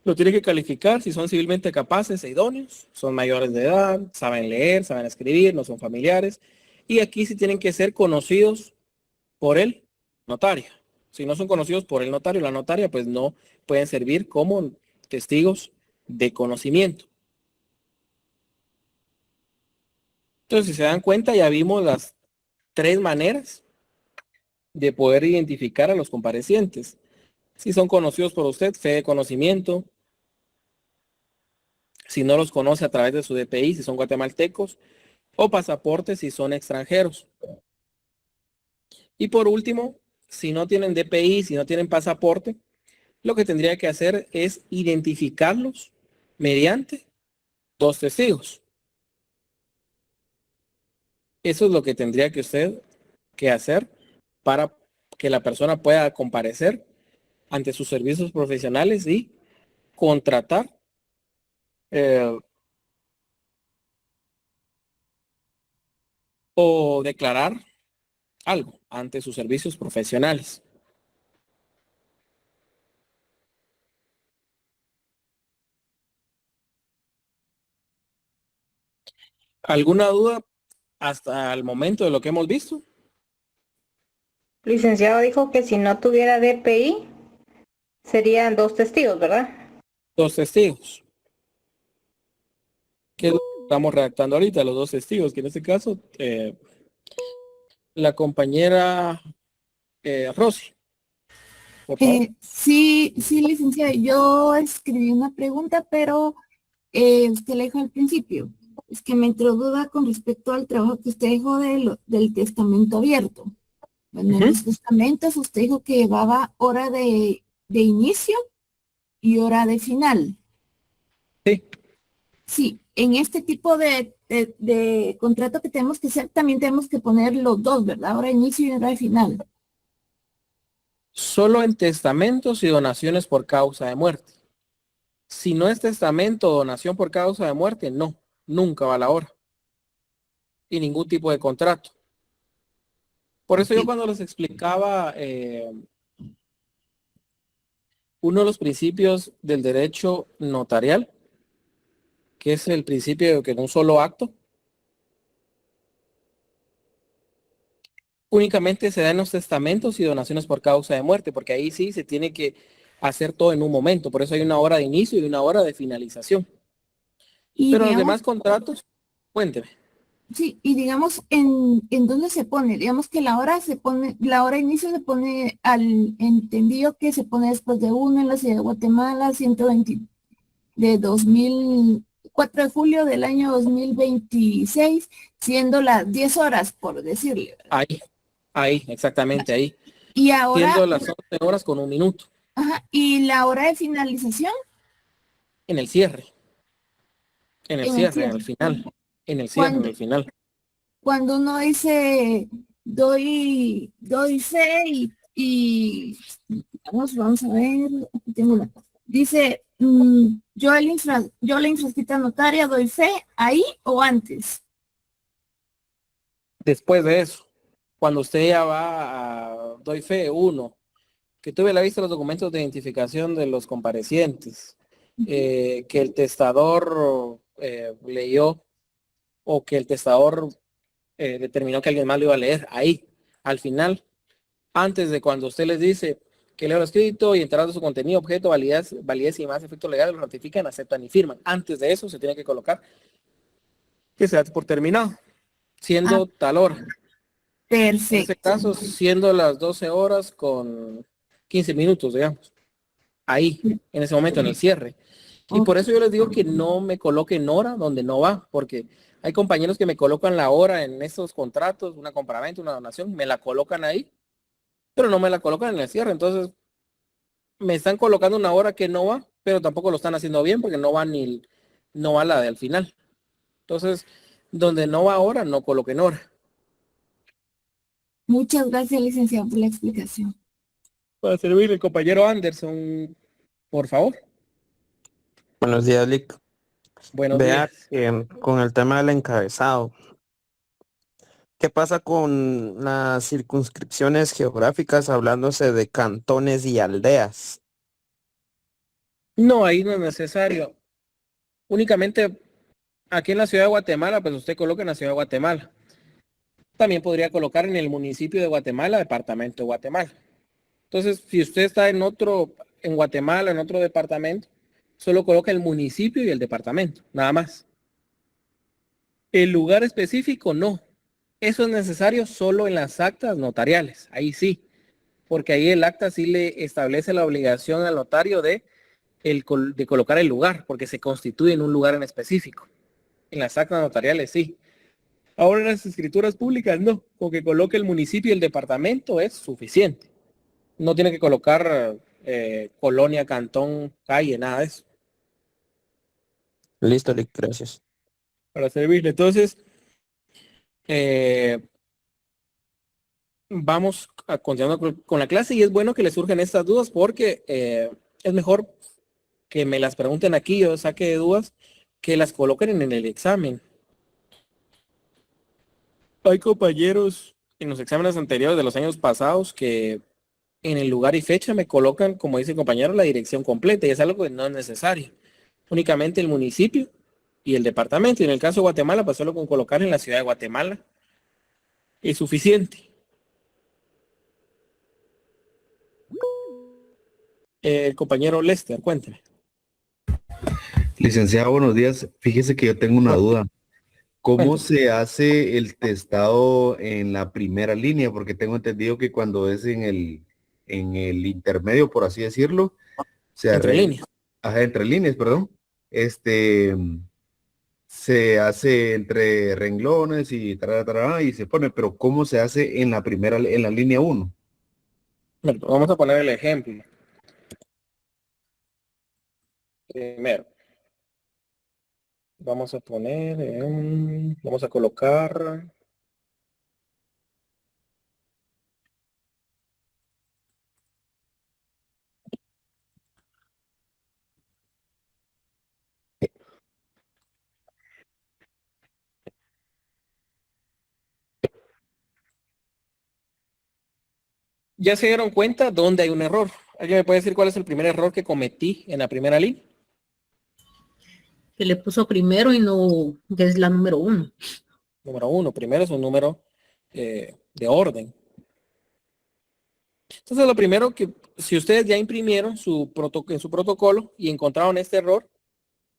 Lo tiene que calificar si son civilmente capaces e idóneos, son mayores de edad, saben leer, saben escribir, no son familiares. Y aquí sí tienen que ser conocidos por el notario. Si no son conocidos por el notario, la notaria, pues no pueden servir como testigos de conocimiento. Entonces, si se dan cuenta, ya vimos las 3 maneras de poder identificar a los comparecientes. Si son conocidos por usted, fe de conocimiento. Si no los conoce a través de su DPI, si son guatemaltecos, o pasaporte si son extranjeros. Y por último, si no tienen DPI, si no tienen pasaporte, lo que tendría que hacer es identificarlos mediante 2 testigos. Eso es lo que tendría que usted que hacer para que la persona pueda comparecer ante sus servicios profesionales y contratar o declarar algo ante sus servicios profesionales. ¿Alguna duda hasta el momento de lo que hemos visto? Licenciado dijo que si no tuviera DPI, serían 2 testigos, ¿verdad? 2 testigos. ¿Qué es lo que estamos redactando ahorita? Los 2 testigos, que en este caso, la compañera Rosy. Por favor. Sí, licenciada, yo escribí una pregunta, pero usted la dijo al principio. Es que me entró duda con respecto al trabajo que usted dijo del testamento abierto. Bueno, en los testamentos usted dijo que llevaba hora de inicio y hora de final. Sí. Sí, en este tipo de contrato que tenemos que hacer, también tenemos que poner los 2, ¿verdad? Hora de inicio y hora de final. Solo en testamentos y donaciones por causa de muerte. Si no es testamento o donación por causa de muerte, no, nunca va la hora. Y ningún tipo de contrato. Por eso yo cuando les explicaba uno de los principios del derecho notarial, que es el principio de que en un solo acto, únicamente se da en los testamentos y donaciones por causa de muerte, porque ahí sí se tiene que hacer todo en un momento. Por eso hay una hora de inicio y una hora de finalización. Y pero digamos, los demás contratos, cuénteme. Sí, y digamos, ¿en dónde se pone? Digamos que la hora de inicio se pone entendido que se pone después de 1 en la ciudad de Guatemala, 120 de 4 de julio del año 2026, siendo las 10 horas, por decirle. Ahí, exactamente, ahí. Y ahora, siendo las 11 horas con 1 minuto. Ajá, ¿y la hora de finalización? En el cierre. En el cierre, en el final. En el cierre, en el final. Cuando uno dice, doy fe y vamos a ver, aquí tengo una. Dice, yo la infrascrita notaria doy fe, ¿ahí o antes? Después de eso, cuando usted ya va a doy fe 1, que tuve la vista de los documentos de identificación de los comparecientes, que el testador leyó o que el testador determinó que alguien más lo iba a leer, ahí, al final, antes de cuando usted les dice, que lea lo escrito y enterado de su contenido, objeto, validez y más efectos legales, lo ratifican, aceptan y firman. Antes de eso se tiene que colocar que se da por terminado, siendo tal hora. En este Perfecto. caso, siendo las 12 horas con 15 minutos, digamos. Ahí, en ese momento, en el cierre. Y por eso yo les digo que no me coloquen hora donde no va, porque hay compañeros que me colocan la hora en estos contratos, una compraventa, una donación, me la colocan ahí, pero no me la colocan en el cierre. Entonces, me están colocando una hora que no va, pero tampoco lo están haciendo bien porque no no va la del final. Entonces, donde no va hora, no coloquen hora. Muchas gracias, licenciado, por la explicación. Para servirle, el compañero Anderson, por favor. Buenos días, Lick. Buenos Vea días. que con el tema del encabezado, ¿qué pasa con las circunscripciones geográficas hablándose de cantones y aldeas? No, ahí no es necesario. Únicamente aquí en la ciudad de Guatemala, pues usted coloca en la ciudad de Guatemala. También podría colocar en el municipio de Guatemala, departamento de Guatemala. Entonces, si usted está en Guatemala, en otro departamento, solo coloca el municipio y el departamento, nada más. El lugar específico, no. Eso es necesario solo en las actas notariales, ahí sí, porque ahí el acta sí le establece la obligación al notario de colocar el lugar, porque se constituye en un lugar en específico. En las actas notariales sí. Ahora en las escrituras públicas no, con que coloque el municipio y el departamento es suficiente. No tiene que colocar colonia, cantón, calle, nada de eso. Listo, Lick, gracias. Para servirle. Entonces, vamos a continuar con la clase y es bueno que les surjan estas dudas porque es mejor que me las pregunten aquí, yo saque de dudas, que las coloquen en el examen. Hay compañeros en los exámenes anteriores de los años pasados que en el lugar y fecha me colocan, como dice el compañero, la dirección completa y es algo que no es necesario. Únicamente el municipio y el departamento. Y en el caso de Guatemala, pues solo con colocar en la ciudad de Guatemala es suficiente. El compañero Lester, cuénteme. Licenciado, buenos días. Fíjese que yo tengo una duda. ¿Cómo se hace el testado en la primera línea? Porque tengo entendido que cuando es en el intermedio, por así decirlo, se Entre líneas. Ajá, entre líneas, perdón. Se hace entre renglones y y se pone, pero ¿cómo se hace en la línea 1? Bueno, vamos a poner el ejemplo. Primero, vamos a poner, vamos a colocar ya se dieron cuenta dónde hay un error. ¿Alguien me puede decir cuál es el primer error que cometí en la primera línea? Que le puso primero y no, que es la número 1. Número 1, primero es un número de orden. Entonces lo primero que, si ustedes ya imprimieron en su protocolo y encontraron este error,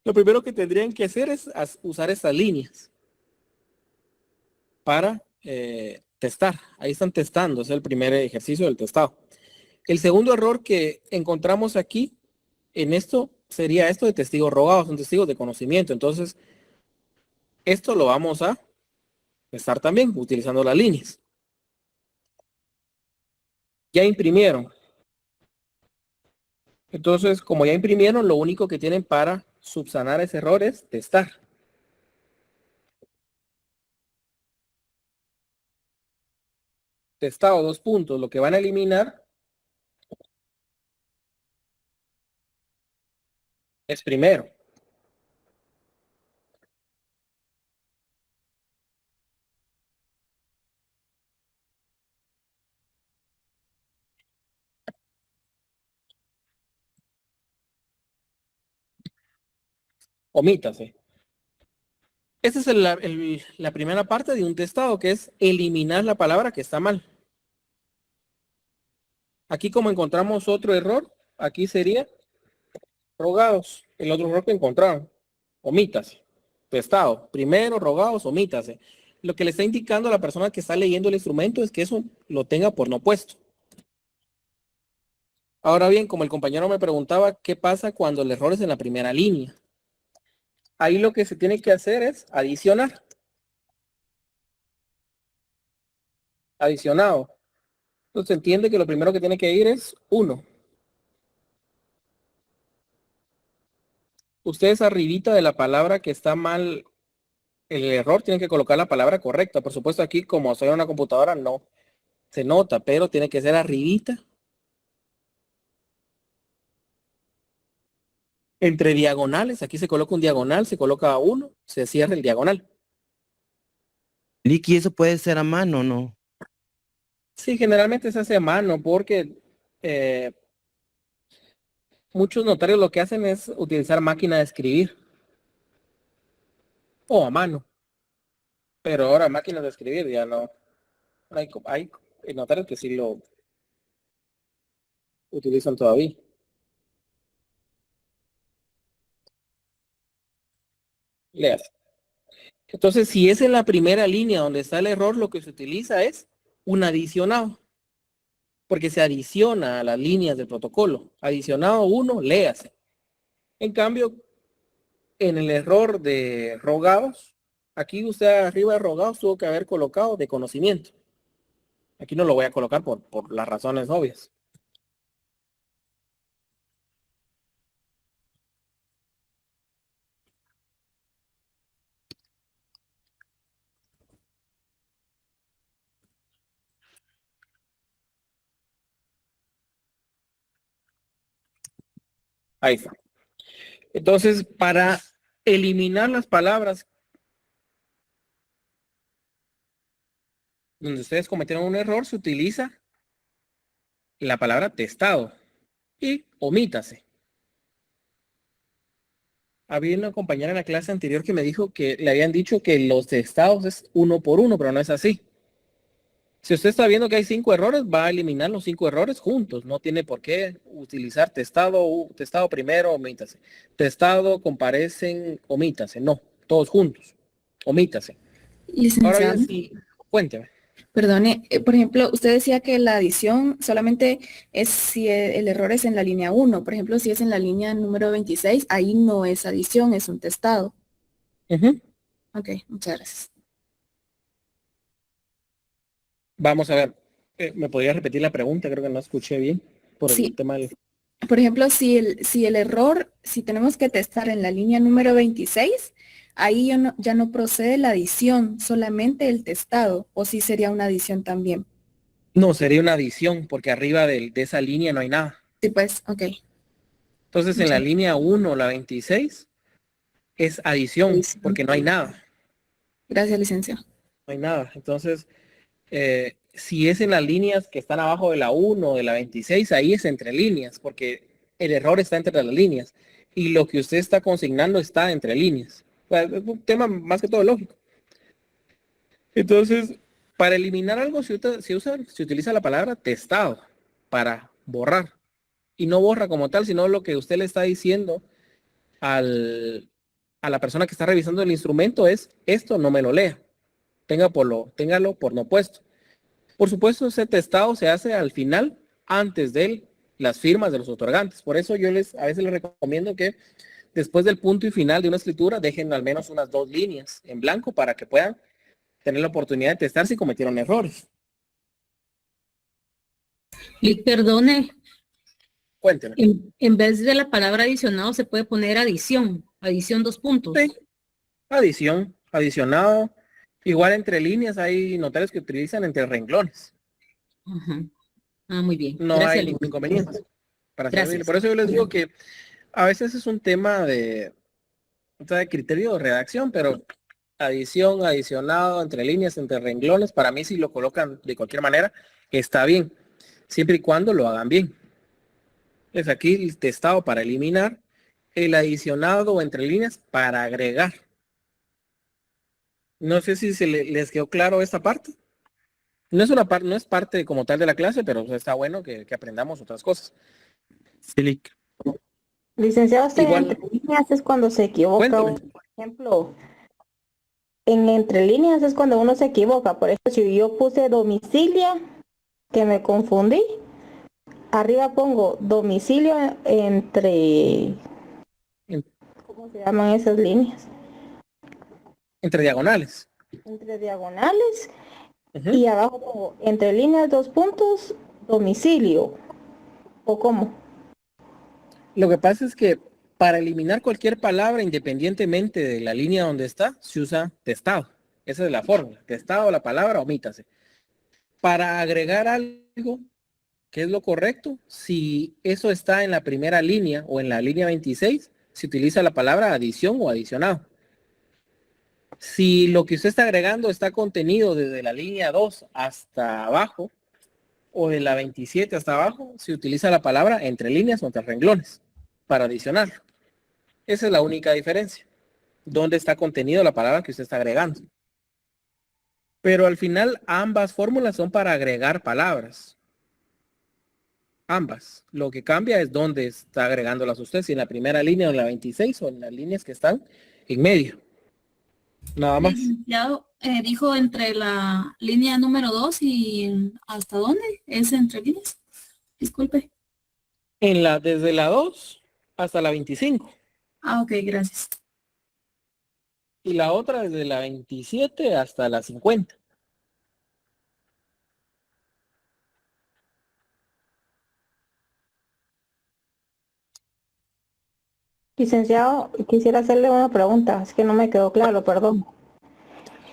lo primero que tendrían que hacer es usar estas líneas para testar. Ahí están testando, es el primer ejercicio del testado. El segundo error que encontramos aquí, en esto, sería esto de testigos rogados, son testigos de conocimiento. Entonces, esto lo vamos a testar también utilizando las líneas. Ya imprimieron. Entonces, como ya imprimieron, lo único que tienen para subsanar ese error es testar. Testado, 2 puntos. Lo que van a eliminar es primero. Omítase. Esta es la primera parte de un testado, que es eliminar la palabra que está mal. Aquí como encontramos otro error, aquí sería rogados. El otro error que encontraron, omítase. Testado, primero rogados, omítase. Lo que le está indicando a la persona que está leyendo el instrumento es que eso lo tenga por no puesto. Ahora bien, como el compañero me preguntaba, ¿qué pasa cuando el error es en la primera línea? Ahí lo que se tiene que hacer es adicionar. Adicionado. Entonces entiende que lo primero que tiene que ir es 1. Ustedes arribita de la palabra que está mal, el error, tienen que colocar la palabra correcta. Por supuesto aquí, como soy una computadora, no se nota, pero tiene que ser arribita. Entre diagonales, aquí se coloca un diagonal, se coloca 1, se cierra el diagonal. Licky, ¿eso puede ser a mano, no? Sí, generalmente se hace a mano porque muchos notarios lo que hacen es utilizar máquina de escribir o a mano. Pero ahora máquinas de escribir ya no. Hay notarios que sí lo utilizan todavía. Leas. Entonces, si es en la primera línea donde está el error, lo que se utiliza es un adicionado. Porque se adiciona a las líneas del protocolo. Adicionado 1, léase. En cambio, en el error de rogados, aquí usted arriba de rogados tuvo que haber colocado de conocimiento. Aquí no lo voy a colocar por las razones obvias. Ahí está. Entonces, para eliminar las palabras donde ustedes cometieron un error, se utiliza la palabra testado y omítase. Había una compañera en la clase anterior que me dijo que le habían dicho que los testados es 1 por 1, pero no es así. Si usted está viendo que hay 5 errores, va a eliminar los 5 errores juntos. No tiene por qué utilizar testado primero, omítase. Testado, comparecen, omítase. No, todos juntos. Omítase. Ahora Licenciado, bien, sí, cuénteme. perdone, por ejemplo, usted decía que la adición solamente es si el error es en la línea 1. Por ejemplo, si es en la línea número 26, ahí no es adición, es un testado. Ok, muchas gracias. Vamos a ver. ¿Me podría repetir la pregunta? Creo que no escuché bien por el Sí. tema del... Por ejemplo, si el error, si tenemos que testar en la línea número 26, ahí ya no procede la adición, solamente el testado, o sí sería una adición también. No, sería una adición, porque arriba de esa línea no hay nada. Sí, pues, ok. Entonces, en la línea 1, la 26, es adición, porque no hay nada. Gracias, licenciado. No hay nada. Entonces, si es en las líneas que están abajo de la 1, de la 26, ahí es entre líneas, porque el error está entre las líneas. Y lo que usted está consignando está entre líneas. O sea, es un tema más que todo lógico. Entonces, para eliminar algo se utiliza la palabra testado para borrar. Y no borra como tal, sino lo que usted le está diciendo a la persona que está revisando el instrumento es, esto no me lo lea. Téngalo por no puesto. Por supuesto, ese testado se hace al final, antes de las firmas de los otorgantes. Por eso yo a veces les recomiendo que después del punto y final de una escritura dejen al menos unas 2 líneas en blanco para que puedan tener la oportunidad de testar si cometieron errores. Y perdone, Cuéntenme. en vez de la palabra adicionado se puede poner adición 2 puntos. Sí. Adición, adicionado. Igual entre líneas hay notarios que utilizan entre renglones. Ajá. Ah, muy bien. No Gracias, hay ningún inconveniente para Gracias. servirle. Por eso yo les digo que a veces es un tema de criterio de redacción, pero adición, adicionado, entre líneas, entre renglones, para mí si lo colocan de cualquier manera, está bien, siempre y cuando lo hagan bien. Es aquí el testado para eliminar, el adicionado entre líneas para agregar. No sé si les quedó claro esta parte. No es no es parte como tal de la clase, pero está bueno que aprendamos otras cosas. Silic. Licenciado, usted Igual, entre líneas es cuando se equivoca cuéntame. uno. Por ejemplo, en entre líneas es cuando uno se equivoca. Por ejemplo, si yo puse domicilia, que me confundí, arriba pongo domicilio entre, ¿cómo se llaman esas líneas? Entre diagonales. Entre diagonales. Ujú. Y abajo pongo entre líneas 2 puntos, domicilio. ¿O cómo? Lo que pasa es que para eliminar cualquier palabra, independientemente de la línea donde está, se usa testado. Esa es la fórmula. Testado la palabra, omítase. Para agregar algo, que es lo correcto, si eso está en la primera línea o en la línea 26, se utiliza la palabra adición o adicionado. Si lo que usted está agregando está contenido desde la línea 2 hasta abajo, o de la 27 hasta abajo, se utiliza la palabra entre líneas o entre renglones para adicionarlo. Esa es la única diferencia. ¿Dónde está contenido la palabra que usted está agregando? Pero al final ambas fórmulas son para agregar palabras. Ambas. Lo que cambia es dónde está agregándolas usted, si en la primera línea o en la 26 o en las líneas que están en medio. Nada más. Licenciado, dijo entre la línea número 2 y ¿hasta dónde? ¿Es entre líneas? Disculpe. Desde la 2 hasta la 25. Ah, ok, gracias. Y la otra desde la 27 hasta la 50. Licenciado, quisiera hacerle una pregunta, es que no me quedó claro, perdón.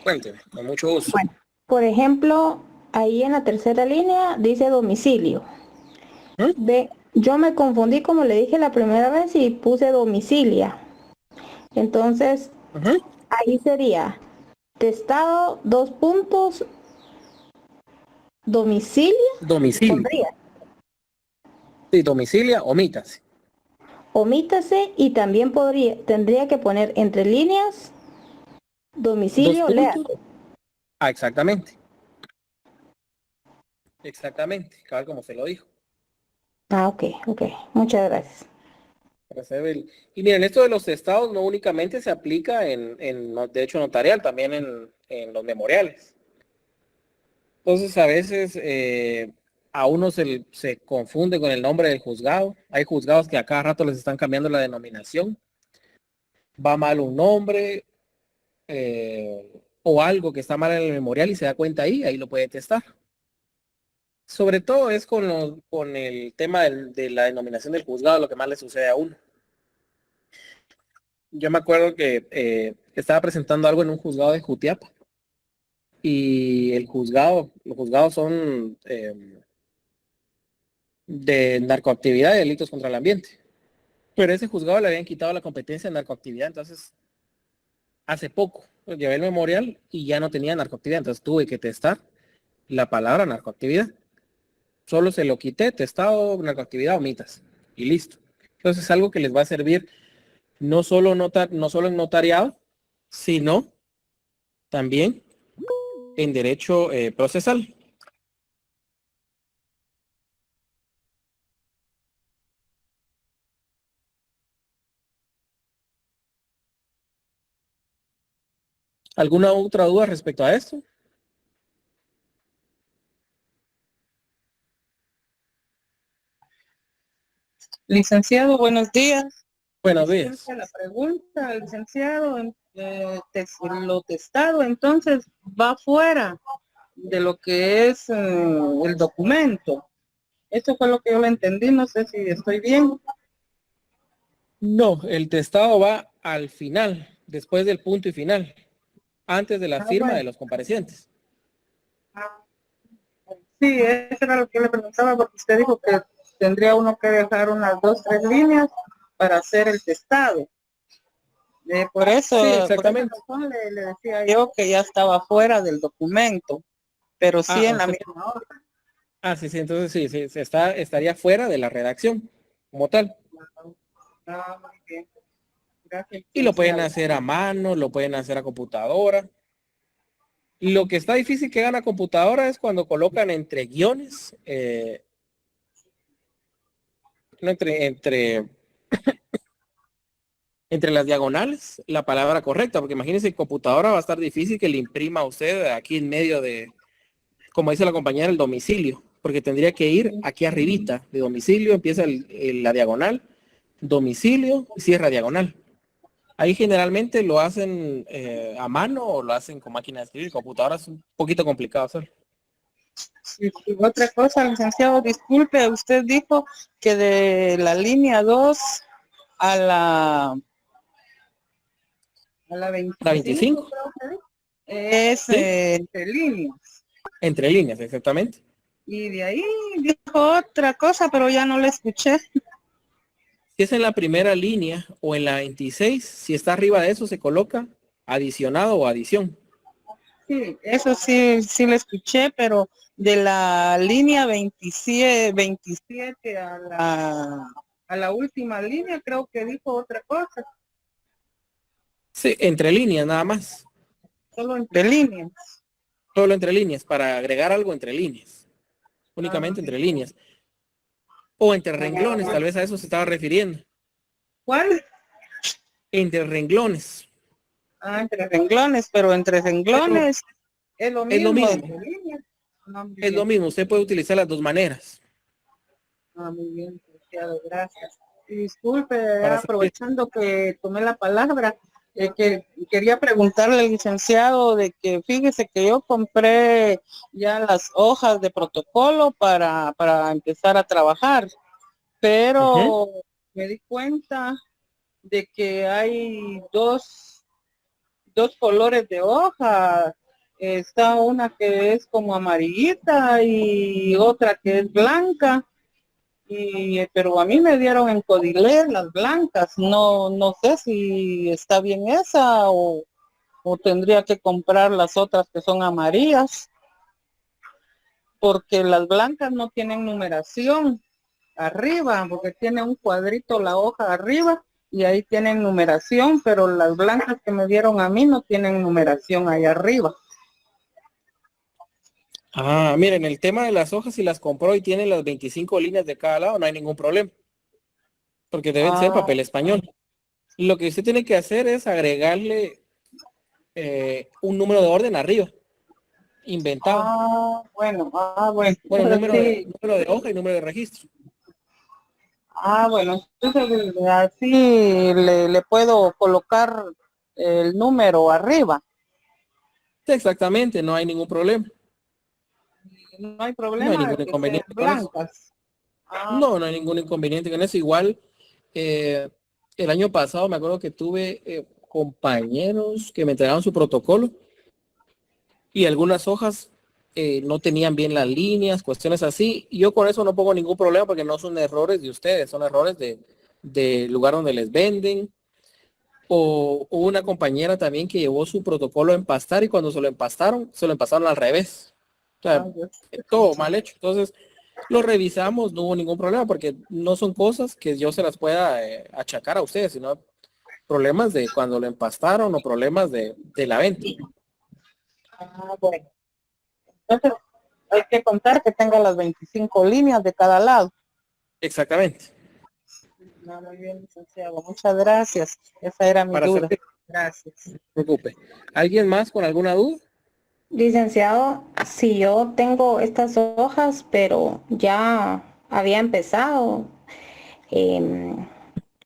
Cuénteme, con mucho gusto. Bueno, por ejemplo, ahí en la tercera línea dice domicilio. Ve, yo me confundí como le dije la primera vez y puse domicilia. Entonces, ahí sería testado, 2 puntos, domicilia. Domicilio. Pondría. Sí, domicilia, omítase. Omítase y también tendría que poner entre líneas domicilio, lea. Ah, exactamente. Exactamente, cabal como se lo dijo. Ah, ok, muchas gracias. Y miren, esto de los testados no únicamente se aplica en derecho notarial, también en los memoriales. Entonces a veces a uno se confunde con el nombre del juzgado. Hay juzgados que a cada rato les están cambiando la denominación. Va mal un nombre o algo que está mal en el memorial y se da cuenta ahí lo puede testar. Sobre todo es con el tema de la denominación del juzgado lo que más le sucede a uno. Yo me acuerdo que estaba presentando algo en un juzgado de Jutiapa y los juzgados son de narcoactividad y delitos contra el ambiente. Pero ese juzgado le habían quitado la competencia de narcoactividad, entonces hace poco llevé el memorial y ya no tenía narcoactividad, entonces tuve que testar la palabra narcoactividad. Solo se lo quité, testado, narcoactividad, omitas y listo. Entonces es algo que les va a servir no solo en notariado, sino también en derecho procesal. ¿Alguna otra duda respecto a esto? Licenciado, buenos días. Buenos días. Disculpe la pregunta, licenciado, lo testado entonces va fuera de lo que es el documento. Eso fue lo que yo le entendí, no sé si estoy bien. No, el testado va al final, después del punto y final, antes de la firma bueno. de los comparecientes. Sí, eso era lo que yo le preguntaba, porque usted dijo que tendría uno que dejar unas 2, 3 líneas para hacer el testado. Por eso, Sí, exactamente. por esa razón le decía yo que ya estaba fuera del documento, pero sí en la usted- misma hora. Sí, entonces sí, estaría fuera de la redacción como tal. Muy bien. Gracias. Y lo pueden hacer a mano, lo pueden hacer a computadora. Lo que está difícil que haga la computadora es cuando colocan entre guiones, no, entre las diagonales la palabra correcta, porque imagínense, en computadora va a estar difícil que le imprima a usted aquí en medio de, como dice la compañera, el domicilio, porque tendría que ir aquí arribita de domicilio, empieza la diagonal, domicilio, cierra diagonal. Ahí generalmente lo hacen a mano o lo hacen con máquina de escribir. Computadora es un poquito complicado hacerlo. Y otra cosa, licenciado, disculpe, usted dijo que de la línea 2 a la 25, creo que es ¿Sí? entre líneas. Entre líneas, exactamente. Y de ahí dijo otra cosa, pero ya no la escuché. Si es en la primera línea o en la 26, si está arriba de eso se coloca adicionado o adición. Sí, eso sí lo escuché, pero de la línea 27 a la última línea creo que dijo otra cosa. Sí, entre líneas nada más. Solo entre líneas. Solo entre líneas, para agregar algo entre líneas. Únicamente entre líneas. O entre renglones, tal vez a eso se estaba refiriendo. ¿Cuál? Entre renglones. Ah, entre renglones, pero entre renglones es lo mismo. Es lo mismo. Entre líneas. Ah, muy Es lo bien. mismo, usted puede utilizar las dos maneras. Ah, muy bien, licenciado, gracias. Y disculpe, Para aprovechando que tomé la palabra, que quería preguntarle al licenciado de que fíjese que yo compré ya las hojas de protocolo para empezar a trabajar, pero me di cuenta de que hay dos colores de hoja. Está una que es como amarillita y otra que es blanca. Pero a mí me dieron en Codiler las blancas. No sé si está bien esa o tendría que comprar las otras que son amarillas, porque las blancas no tienen numeración arriba, porque tiene un cuadrito la hoja arriba y ahí tienen numeración, pero las blancas que me dieron a mí no tienen numeración ahí arriba. Ah, miren, el tema de las hojas, si las compró y tiene las 25 líneas de cada lado, no hay ningún problema. Porque deben ser papel español. Lo que usted tiene que hacer es agregarle un número de orden arriba, inventado. Bueno, Bueno, sí. número de hoja y número de registro. Bueno, entonces así le puedo colocar el número arriba. Sí, exactamente, no hay ningún problema. No hay No problema hay de ningún que inconveniente sean con eso. blancas. No hay ningún inconveniente con eso. Igual, el año pasado me acuerdo que tuve compañeros que me entregaron su protocolo y algunas hojas no tenían bien las líneas, cuestiones así. Y yo con eso no pongo ningún problema porque no son errores de ustedes, son errores del lugar donde les venden. O hubo una compañera también que llevó su protocolo a empastar y cuando se lo empastaron al revés. O sea, todo mal hecho. Entonces, lo revisamos, no hubo ningún problema porque no son cosas que yo se las pueda achacar a ustedes, sino problemas de cuando lo empastaron o problemas de la venta. Bueno. Entonces, hay que contar que tenga las 25 líneas de cada lado. Exactamente. Muy bien, licenciado. Muchas gracias. Esa era mi Para duda. servir. Gracias. No se preocupe. ¿Alguien más con alguna duda? Licenciado, si yo tengo estas hojas, pero ya había empezado,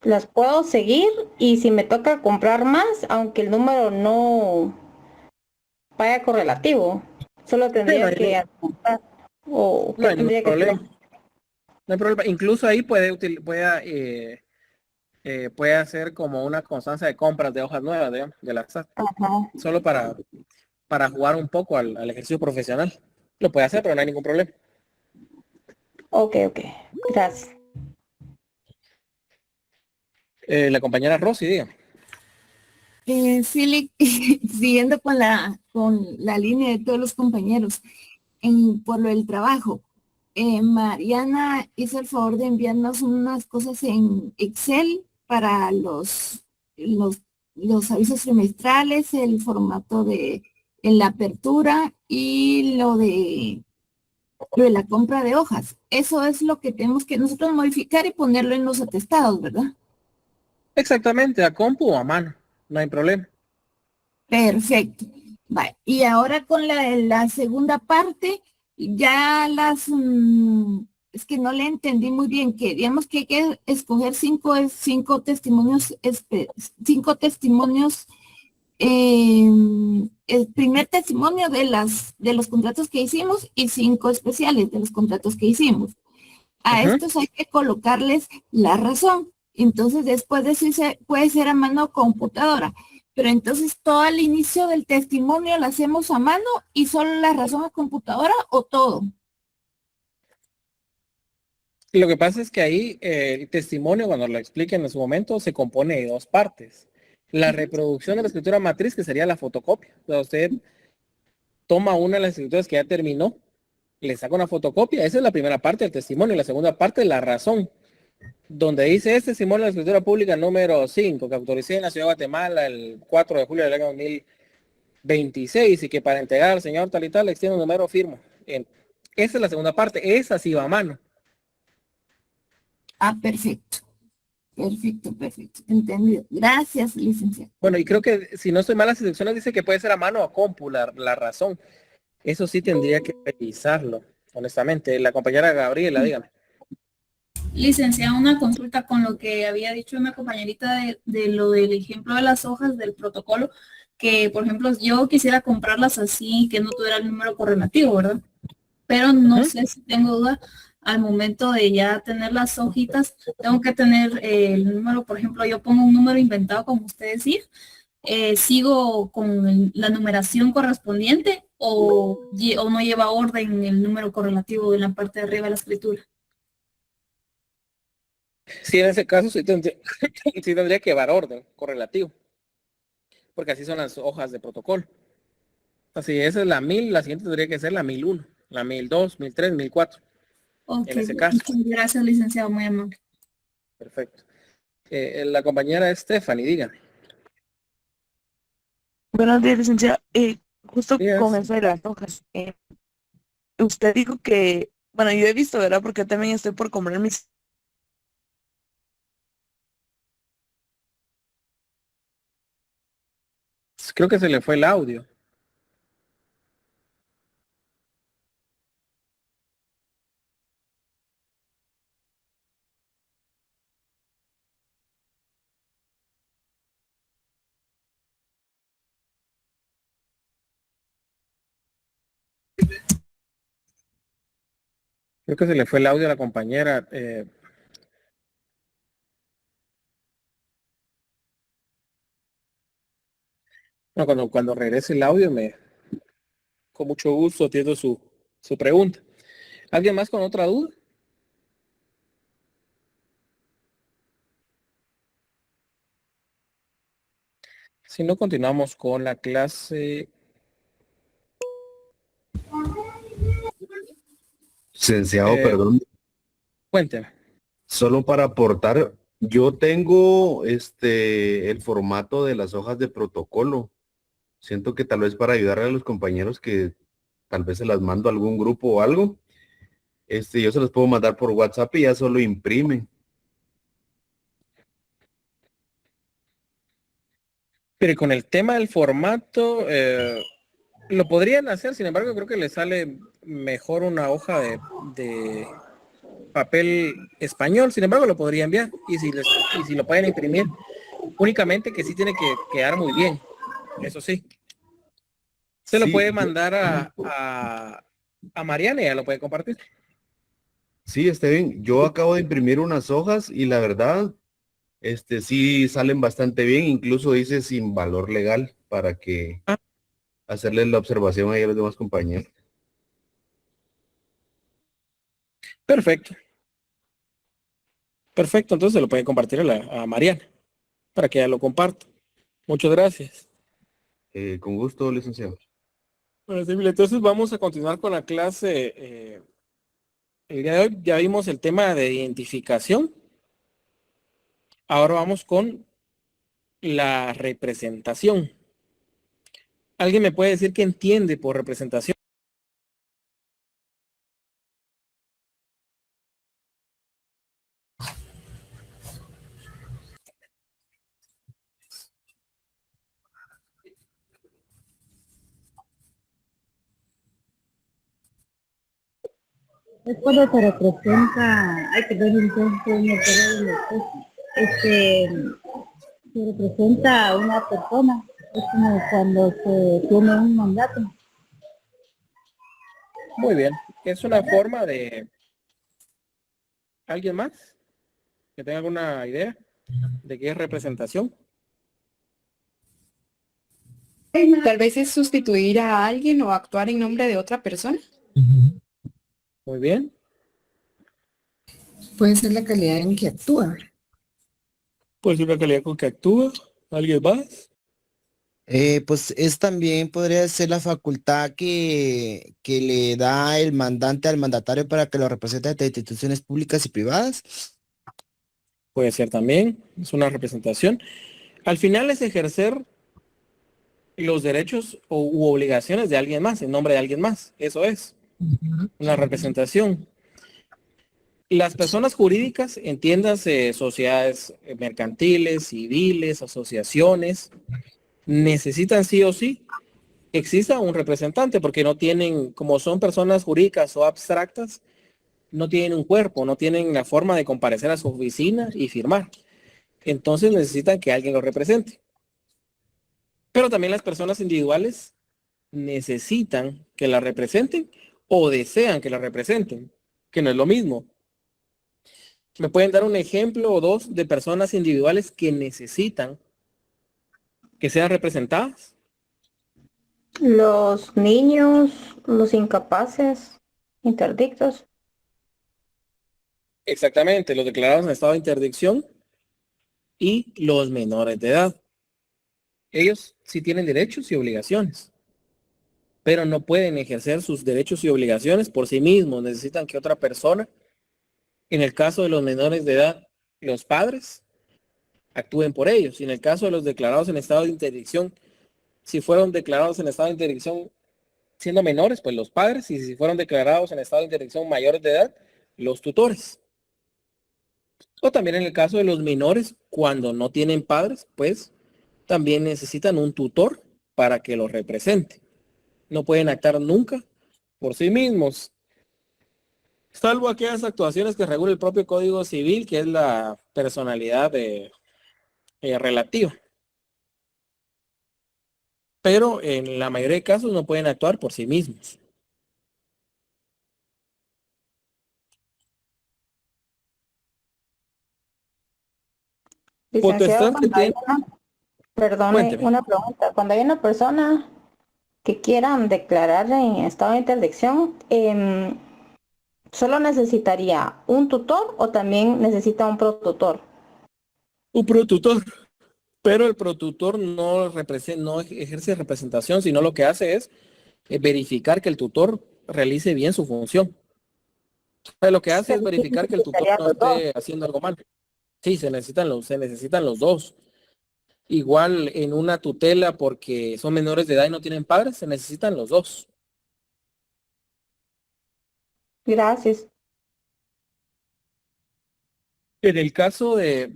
las puedo seguir y si me toca comprar más, aunque el número no vaya correlativo, solo tendría que apuntar o No hay ningún tendría que hacer. problema. No hay problema. Incluso ahí puede hacer como una constancia de compras de hojas nuevas de la SAT. Solo para jugar un poco al ejercicio profesional. Lo puede hacer, pero no hay ningún problema. Ok, gracias. La compañera Rosy, diga. Sí, siguiendo con la línea de todos los compañeros, por lo del trabajo, Mariana hizo el favor de enviarnos unas cosas en Excel para los avisos trimestrales, el formato de en la apertura y lo de la compra de hojas. Eso es lo que tenemos que nosotros modificar y ponerlo en los atestados, ¿verdad? Exactamente, a compu o a mano, no hay problema. Perfecto. Vale. Y ahora con la segunda parte, ya es que no le entendí muy bien, que digamos que hay que escoger cinco testimonios, el primer testimonio de los contratos que hicimos y 5 especiales de los contratos que hicimos. A estos hay que colocarles la razón. Entonces, después de eso puede ser a mano o computadora. Pero entonces todo al inicio del testimonio lo hacemos a mano y solo la razón a computadora o todo. Lo que pasa es que ahí el testimonio, cuando lo expliquen en su momento, se compone de 2 partes. La reproducción de la escritura matriz, que sería la fotocopia. O sea, usted toma una de las escrituras que ya terminó, le saca una fotocopia, esa es la primera parte del testimonio, y la segunda parte es la razón, donde dice este testimonio de la escritura pública número 5, que autoricé en la ciudad de Guatemala el 4 de julio del año 2026, y que para entregar al señor tal y tal, le extiendo un número firmo. Esa es la segunda parte, esa sí va a mano. Ah, perfecto. Perfecto. Entendido. Gracias, licenciado. Bueno, y creo que si no estoy mal, las instrucciones dice que puede ser a mano o a compu, la razón. Eso sí tendría que revisarlo, honestamente. La compañera Gabriela, dígame. Licenciada, una consulta con lo que había dicho una compañerita de lo del ejemplo de las hojas del protocolo, que por ejemplo yo quisiera comprarlas así, que no tuviera el número correlativo, ¿verdad? Pero no sé si tengo duda, al momento de ya tener las hojitas, tengo que tener el número, por ejemplo, yo pongo un número inventado como usted decía, sigo con la numeración correspondiente o no lleva orden el número correlativo en la parte de arriba de la escritura. Sí, en ese caso sí tendría que llevar orden correlativo, porque así son las hojas de protocolo. Así, esa es la 1000, la siguiente tendría que ser la 1001, la 1002, 1003, 1004. Ok, En ese caso. muchas gracias, licenciado, muy amable. Perfecto. La compañera Stephanie, dígame. Buenos días, licenciada. Justo Días. con eso de las hojas, usted dijo que, bueno, yo he visto, ¿verdad? Porque también estoy por comprar mis... Creo que se le fue el audio. Creo que se le fue el audio a la compañera. No, cuando regrese el audio, con mucho gusto atiendo su pregunta. ¿Alguien más con otra duda? Si no, continuamos con la clase. Licenciado, perdón. Cuénteme. Solo para aportar, yo tengo el formato de las hojas de protocolo. Siento que tal vez para ayudar a los compañeros que tal vez se las mando a algún grupo o algo, yo se las puedo mandar por WhatsApp y ya solo imprimen. Pero con el tema del formato, lo podrían hacer, sin embargo, creo que les sale mejor una hoja de papel español, sin embargo, lo podría enviar. Y si lo pueden imprimir, únicamente que sí tiene que quedar muy bien, eso sí. Se lo Sí, puede mandar a Mariana y ella lo puede compartir. Sí, está bien. Yo acabo de imprimir unas hojas y la verdad, sí salen bastante bien, incluso dice sin valor legal para que hacerles la observación ahí a los demás compañeros. Perfecto. Perfecto, entonces se lo pueden compartir a Mariana para que ella lo comparta. Muchas gracias. Con gusto, licenciado. Bueno, entonces vamos a continuar con la clase. El día de hoy ya vimos el tema de identificación. Ahora vamos con la representación. ¿Alguien me puede decir qué entiende por representación? Es cuando se representa, hay que ver entonces se representa a una persona, es como cuando se tiene un mandato. Muy bien. Es una forma de... ¿Alguien más que tenga alguna idea de qué es representación? Tal vez es sustituir a alguien o actuar en nombre de otra persona. Muy bien. Puede ser la calidad en que actúa. Puede ser una calidad con que actúa. ¿Alguien más? Pues es también podría ser la facultad que le da el mandante al mandatario para que lo represente ante instituciones públicas y privadas. Puede ser también. Es una representación. Al final es ejercer los derechos u obligaciones de alguien más, en nombre de alguien más. Eso es una representación. Las personas jurídicas, entiéndase sociedades mercantiles, civiles, asociaciones, necesitan sí o sí exista un representante porque no tienen, como son personas jurídicas o abstractas, no tienen un cuerpo, no tienen la forma de comparecer a su oficina y firmar. Entonces necesitan que alguien los represente. Pero también las personas individuales necesitan que la representen o desean que la representen, que no es lo mismo. ¿Me pueden dar un ejemplo o dos de personas individuales que necesitan que sean representadas? Los niños, los incapaces, interdictos. Exactamente, los declarados en estado de interdicción y los menores de edad. Ellos sí tienen derechos y obligaciones, pero no pueden ejercer sus derechos y obligaciones por sí mismos. Necesitan que otra persona, en el caso de los menores de edad, los padres, actúen por ellos. Y en el caso de los declarados en estado de interdicción, si fueron declarados en estado de interdicción siendo menores, pues los padres, y si fueron declarados en estado de interdicción mayores de edad, los tutores. O también en el caso de los menores, cuando no tienen padres, pues también necesitan un tutor para que los represente. No pueden actuar nunca por sí mismos, salvo aquellas actuaciones que regula el propio Código Civil, que es la personalidad relativa. Pero en la mayoría de casos no pueden actuar por sí mismos. Licenciado, Potestad que cuando hay tiene, perdone, cuénteme. una pregunta. Cuando hay una persona que quieran declarar en estado de interdicción, ¿solo necesitaría un tutor o también necesita un protutor? Un protutor, pero el protutor no ejerce representación, sino lo que hace es verificar que el tutor realice bien su función. O sea, lo que hace es verificar que el tutor no esté haciendo algo mal. Sí, se necesitan los dos. Igual en una tutela porque son menores de edad y no tienen padres, se necesitan los dos. Gracias. En el caso de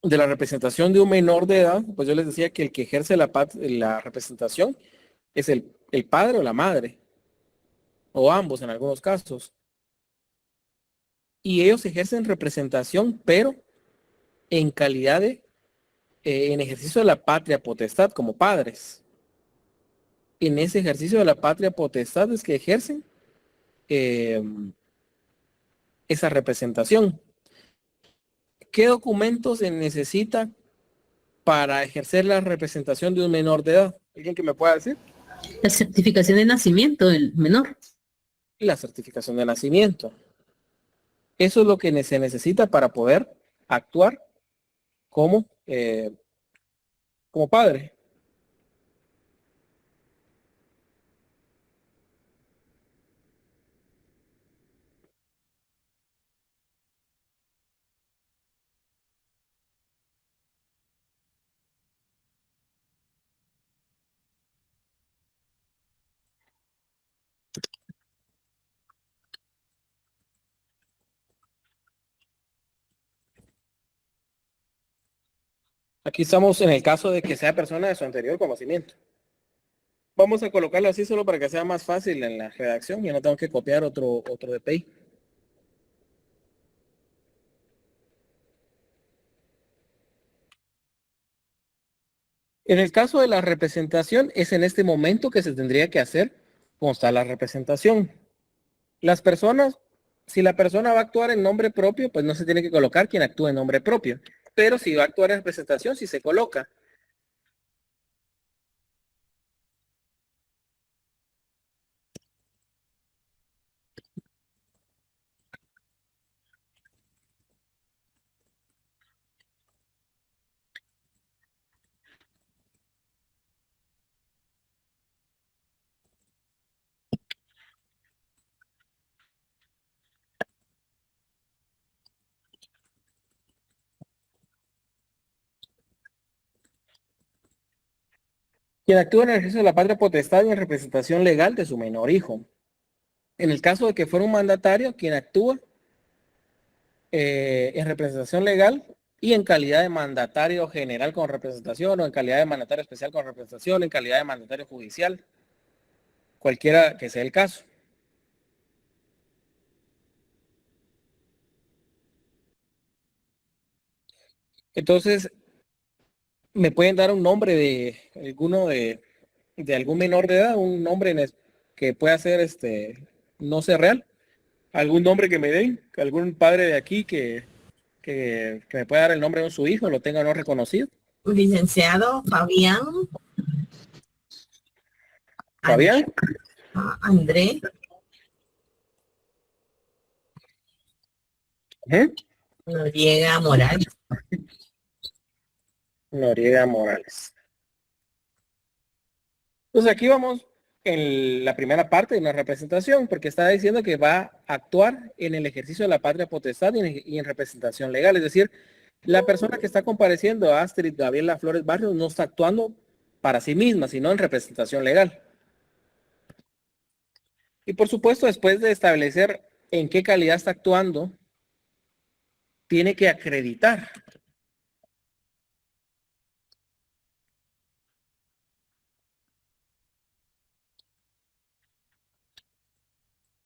la representación de un menor de edad, pues yo les decía que el que ejerce la representación es el padre o la madre, o ambos en algunos casos. Y ellos ejercen representación, pero en calidad en ejercicio de la patria potestad como padres. En ese ejercicio de la patria potestad es que ejercen eh, esa representación. ¿Qué documentos se necesita para ejercer la representación de un menor de edad? ¿Alguien que me pueda decir? La certificación de nacimiento del menor. La certificación de nacimiento. Eso es lo que se necesita para poder actuar como, como padre. Aquí estamos en el caso de que sea persona de su anterior conocimiento. Vamos a colocarlo así solo para que sea más fácil en la redacción y no tengo que copiar otro DPI. En el caso de la representación, es en este momento que se tendría que hacer constar la representación. Las personas, si la persona va a actuar en nombre propio, pues no se tiene que colocar quien actúa en nombre propio. Pero si va a actuar en representación, sí se coloca. Quien actúa en el ejercicio de la patria potestad y en representación legal de su menor hijo. En el caso de que fuera un mandatario, quien actúa en representación legal y en calidad de mandatario general con representación o en calidad de mandatario especial con representación, en calidad de mandatario judicial, cualquiera que sea el caso. Entonces, me pueden dar un nombre de alguno de algún menor de edad, un nombre que pueda ser no ser real, algún nombre que me den, algún padre de aquí que me pueda dar el nombre de su hijo, lo tenga no reconocido. Licenciado Fabián. Fabián. André. Noriega Morales. Noriega Morales. Entonces aquí vamos en la primera parte de una representación, porque está diciendo que va a actuar en el ejercicio de la patria potestad y en representación legal. Es decir, la persona que está compareciendo, Astrid Gabriela Flores Barrios, no está actuando para sí misma, sino en representación legal. Y por supuesto, después de establecer en qué calidad está actuando, tiene que acreditar.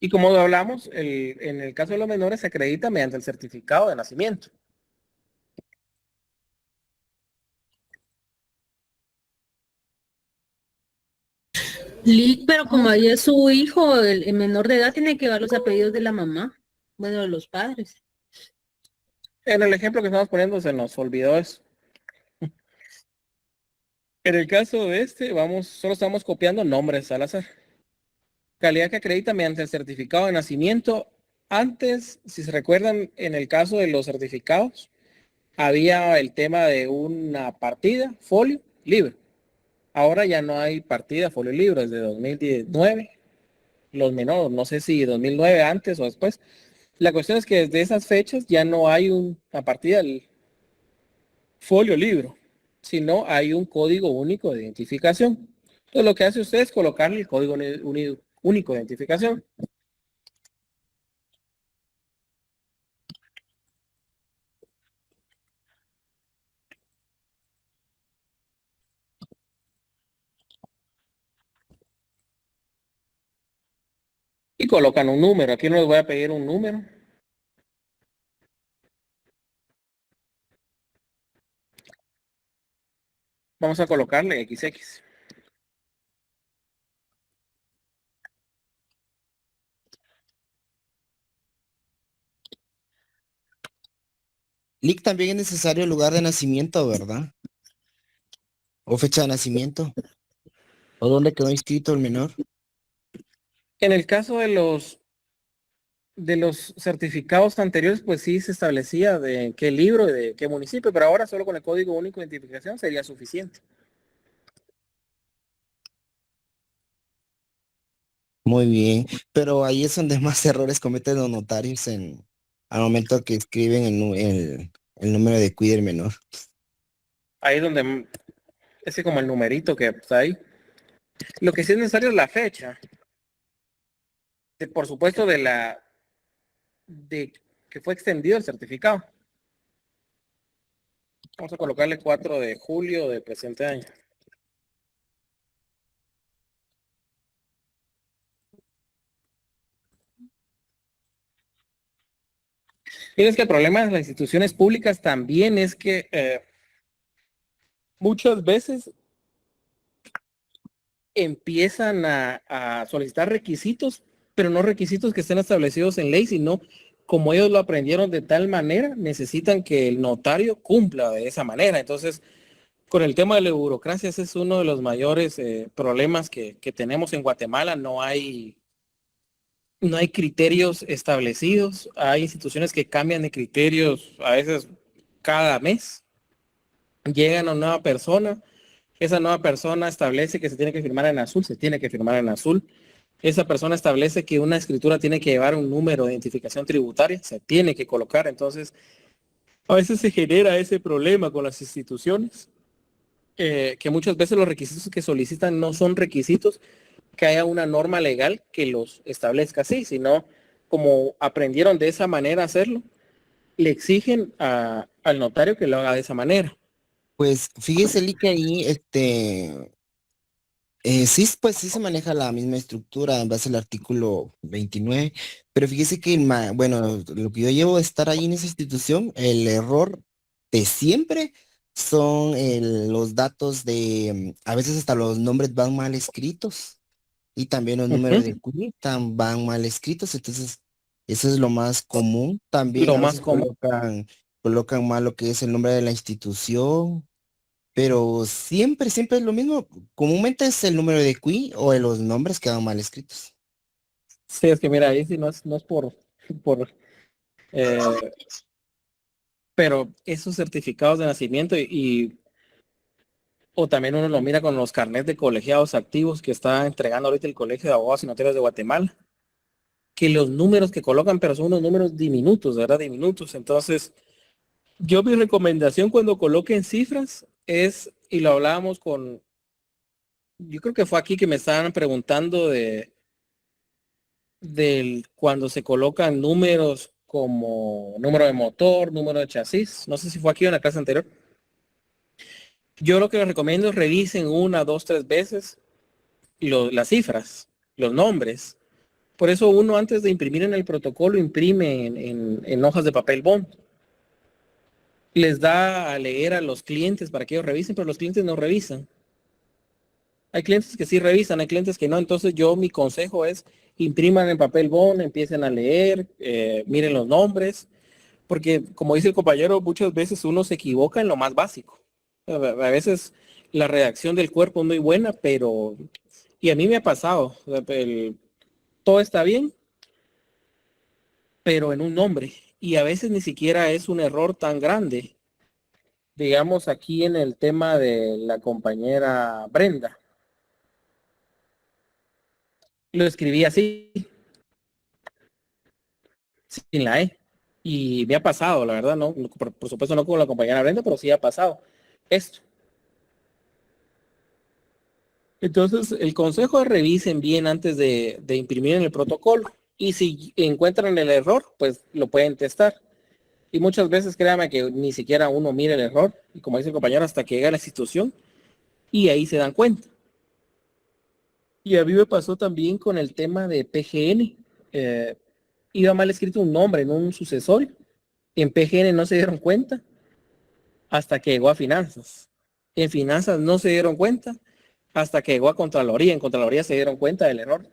Y como hablamos, en el caso de los menores se acredita mediante el certificado de nacimiento. Pero como ahí es su hijo, el menor de edad, tiene que dar los apellidos de la mamá, bueno, de los padres. En el ejemplo que estamos poniendo se nos olvidó eso. En el caso de solo estamos copiando nombres al azar. Calidad que acredita mediante el certificado de nacimiento. Antes, si se recuerdan, en el caso de los certificados, había el tema de una partida, folio, libro. Ahora ya no hay partida, folio, libro, desde 2019. Los menores, no sé si 2009 antes o después. La cuestión es que desde esas fechas ya no hay una partida del folio, libro, sino hay un código único de identificación. Entonces lo que hace usted es colocarle el código único de identificación. Y colocan un número. Aquí no les voy a pedir un número. Vamos a colocarle XX. Lic, también es necesario el lugar de nacimiento, ¿verdad? O fecha de nacimiento. ¿O dónde quedó inscrito el menor? En el caso de los certificados anteriores, pues sí se establecía de qué libro y de qué municipio, pero ahora solo con el código único de identificación sería suficiente. Muy bien, pero ahí es donde más errores cometen los notarios al momento que escriben el número de cuida del menor. Ahí es donde, es como el numerito que está ahí. Lo que sí es necesario es la fecha. Por supuesto, de que fue extendido el certificado. Vamos a colocarle 4 de julio del presente año. Y es que el problema de las instituciones públicas también es que muchas veces empiezan a solicitar requisitos, pero no requisitos que estén establecidos en ley, sino como ellos lo aprendieron de tal manera, necesitan que el notario cumpla de esa manera. Entonces, con el tema de la burocracia, ese es uno de los mayores problemas que tenemos en Guatemala. No hay criterios establecidos. Hay instituciones que cambian de criterios a veces cada mes. Llega una nueva persona. Esa nueva persona establece que se tiene que firmar en azul, se tiene que firmar en azul. Esa persona establece que una escritura tiene que llevar un número de identificación tributaria, se tiene que colocar. Entonces, a veces se genera ese problema con las instituciones, que muchas veces los requisitos que solicitan no son requisitos que haya una norma legal que los establezca así, sino como aprendieron de esa manera a hacerlo, le exigen al notario que lo haga de esa manera. Pues fíjese, Lee, que ahí, sí, pues sí se maneja la misma estructura en base al artículo 29, pero fíjese que, bueno, lo que yo llevo de estar ahí en esa institución, el error de siempre son los datos de, a veces hasta los nombres van mal escritos y también los números de cuenta van mal escritos, entonces eso es lo más común. También Lo a más veces común. colocan mal lo que es el nombre de la institución. Pero siempre, siempre es lo mismo. Comúnmente es el número de QI o de los nombres que van mal escritos. Sí, es que mira, ahí sí no es por pero esos certificados de nacimiento o también uno lo mira con los carnets de colegiados activos que está entregando ahorita el Colegio de Abogados y Notarios de Guatemala, que los números que colocan, pero son unos números diminutos, de verdad, diminutos. Entonces, yo mi recomendación cuando coloquen cifras es, y lo hablábamos yo creo que fue aquí que me estaban preguntando del cuando se colocan números como número de motor, número de chasis, no sé si fue aquí o en la clase anterior. Yo lo que les recomiendo es revisen 1, 2, 3 veces las cifras, los nombres. Por eso uno antes de imprimir en el protocolo imprime en hojas de papel bond. Les da a leer a los clientes para que ellos revisen, pero los clientes no revisan. Hay clientes que sí revisan, hay clientes que no. Entonces mi consejo es impriman en papel bond, empiecen a leer, miren los nombres, porque como dice el compañero, muchas veces uno se equivoca en lo más básico. A veces la redacción del cuerpo es muy buena, y a mí me ha pasado, todo está bien, pero en un nombre, y a veces ni siquiera es un error tan grande. Digamos aquí en el tema de la compañera Brenda, lo escribí así, sin la E. Y me ha pasado, la verdad, no, por supuesto no con la compañera Brenda, pero sí ha pasado esto. Entonces, el consejo es revisen bien antes de imprimir en el protocolo. Y si encuentran el error, pues lo pueden testar. Y muchas veces, créanme que ni siquiera uno mira el error. Y como dice el compañero, hasta que llega a la institución. Y ahí se dan cuenta. Y a mí me pasó también con el tema de PGN. Iba mal escrito un nombre en un sucesorio. En PGN no se dieron cuenta hasta que llegó a finanzas. En finanzas no se dieron cuenta hasta que llegó a Contraloría. En Contraloría se dieron cuenta del error.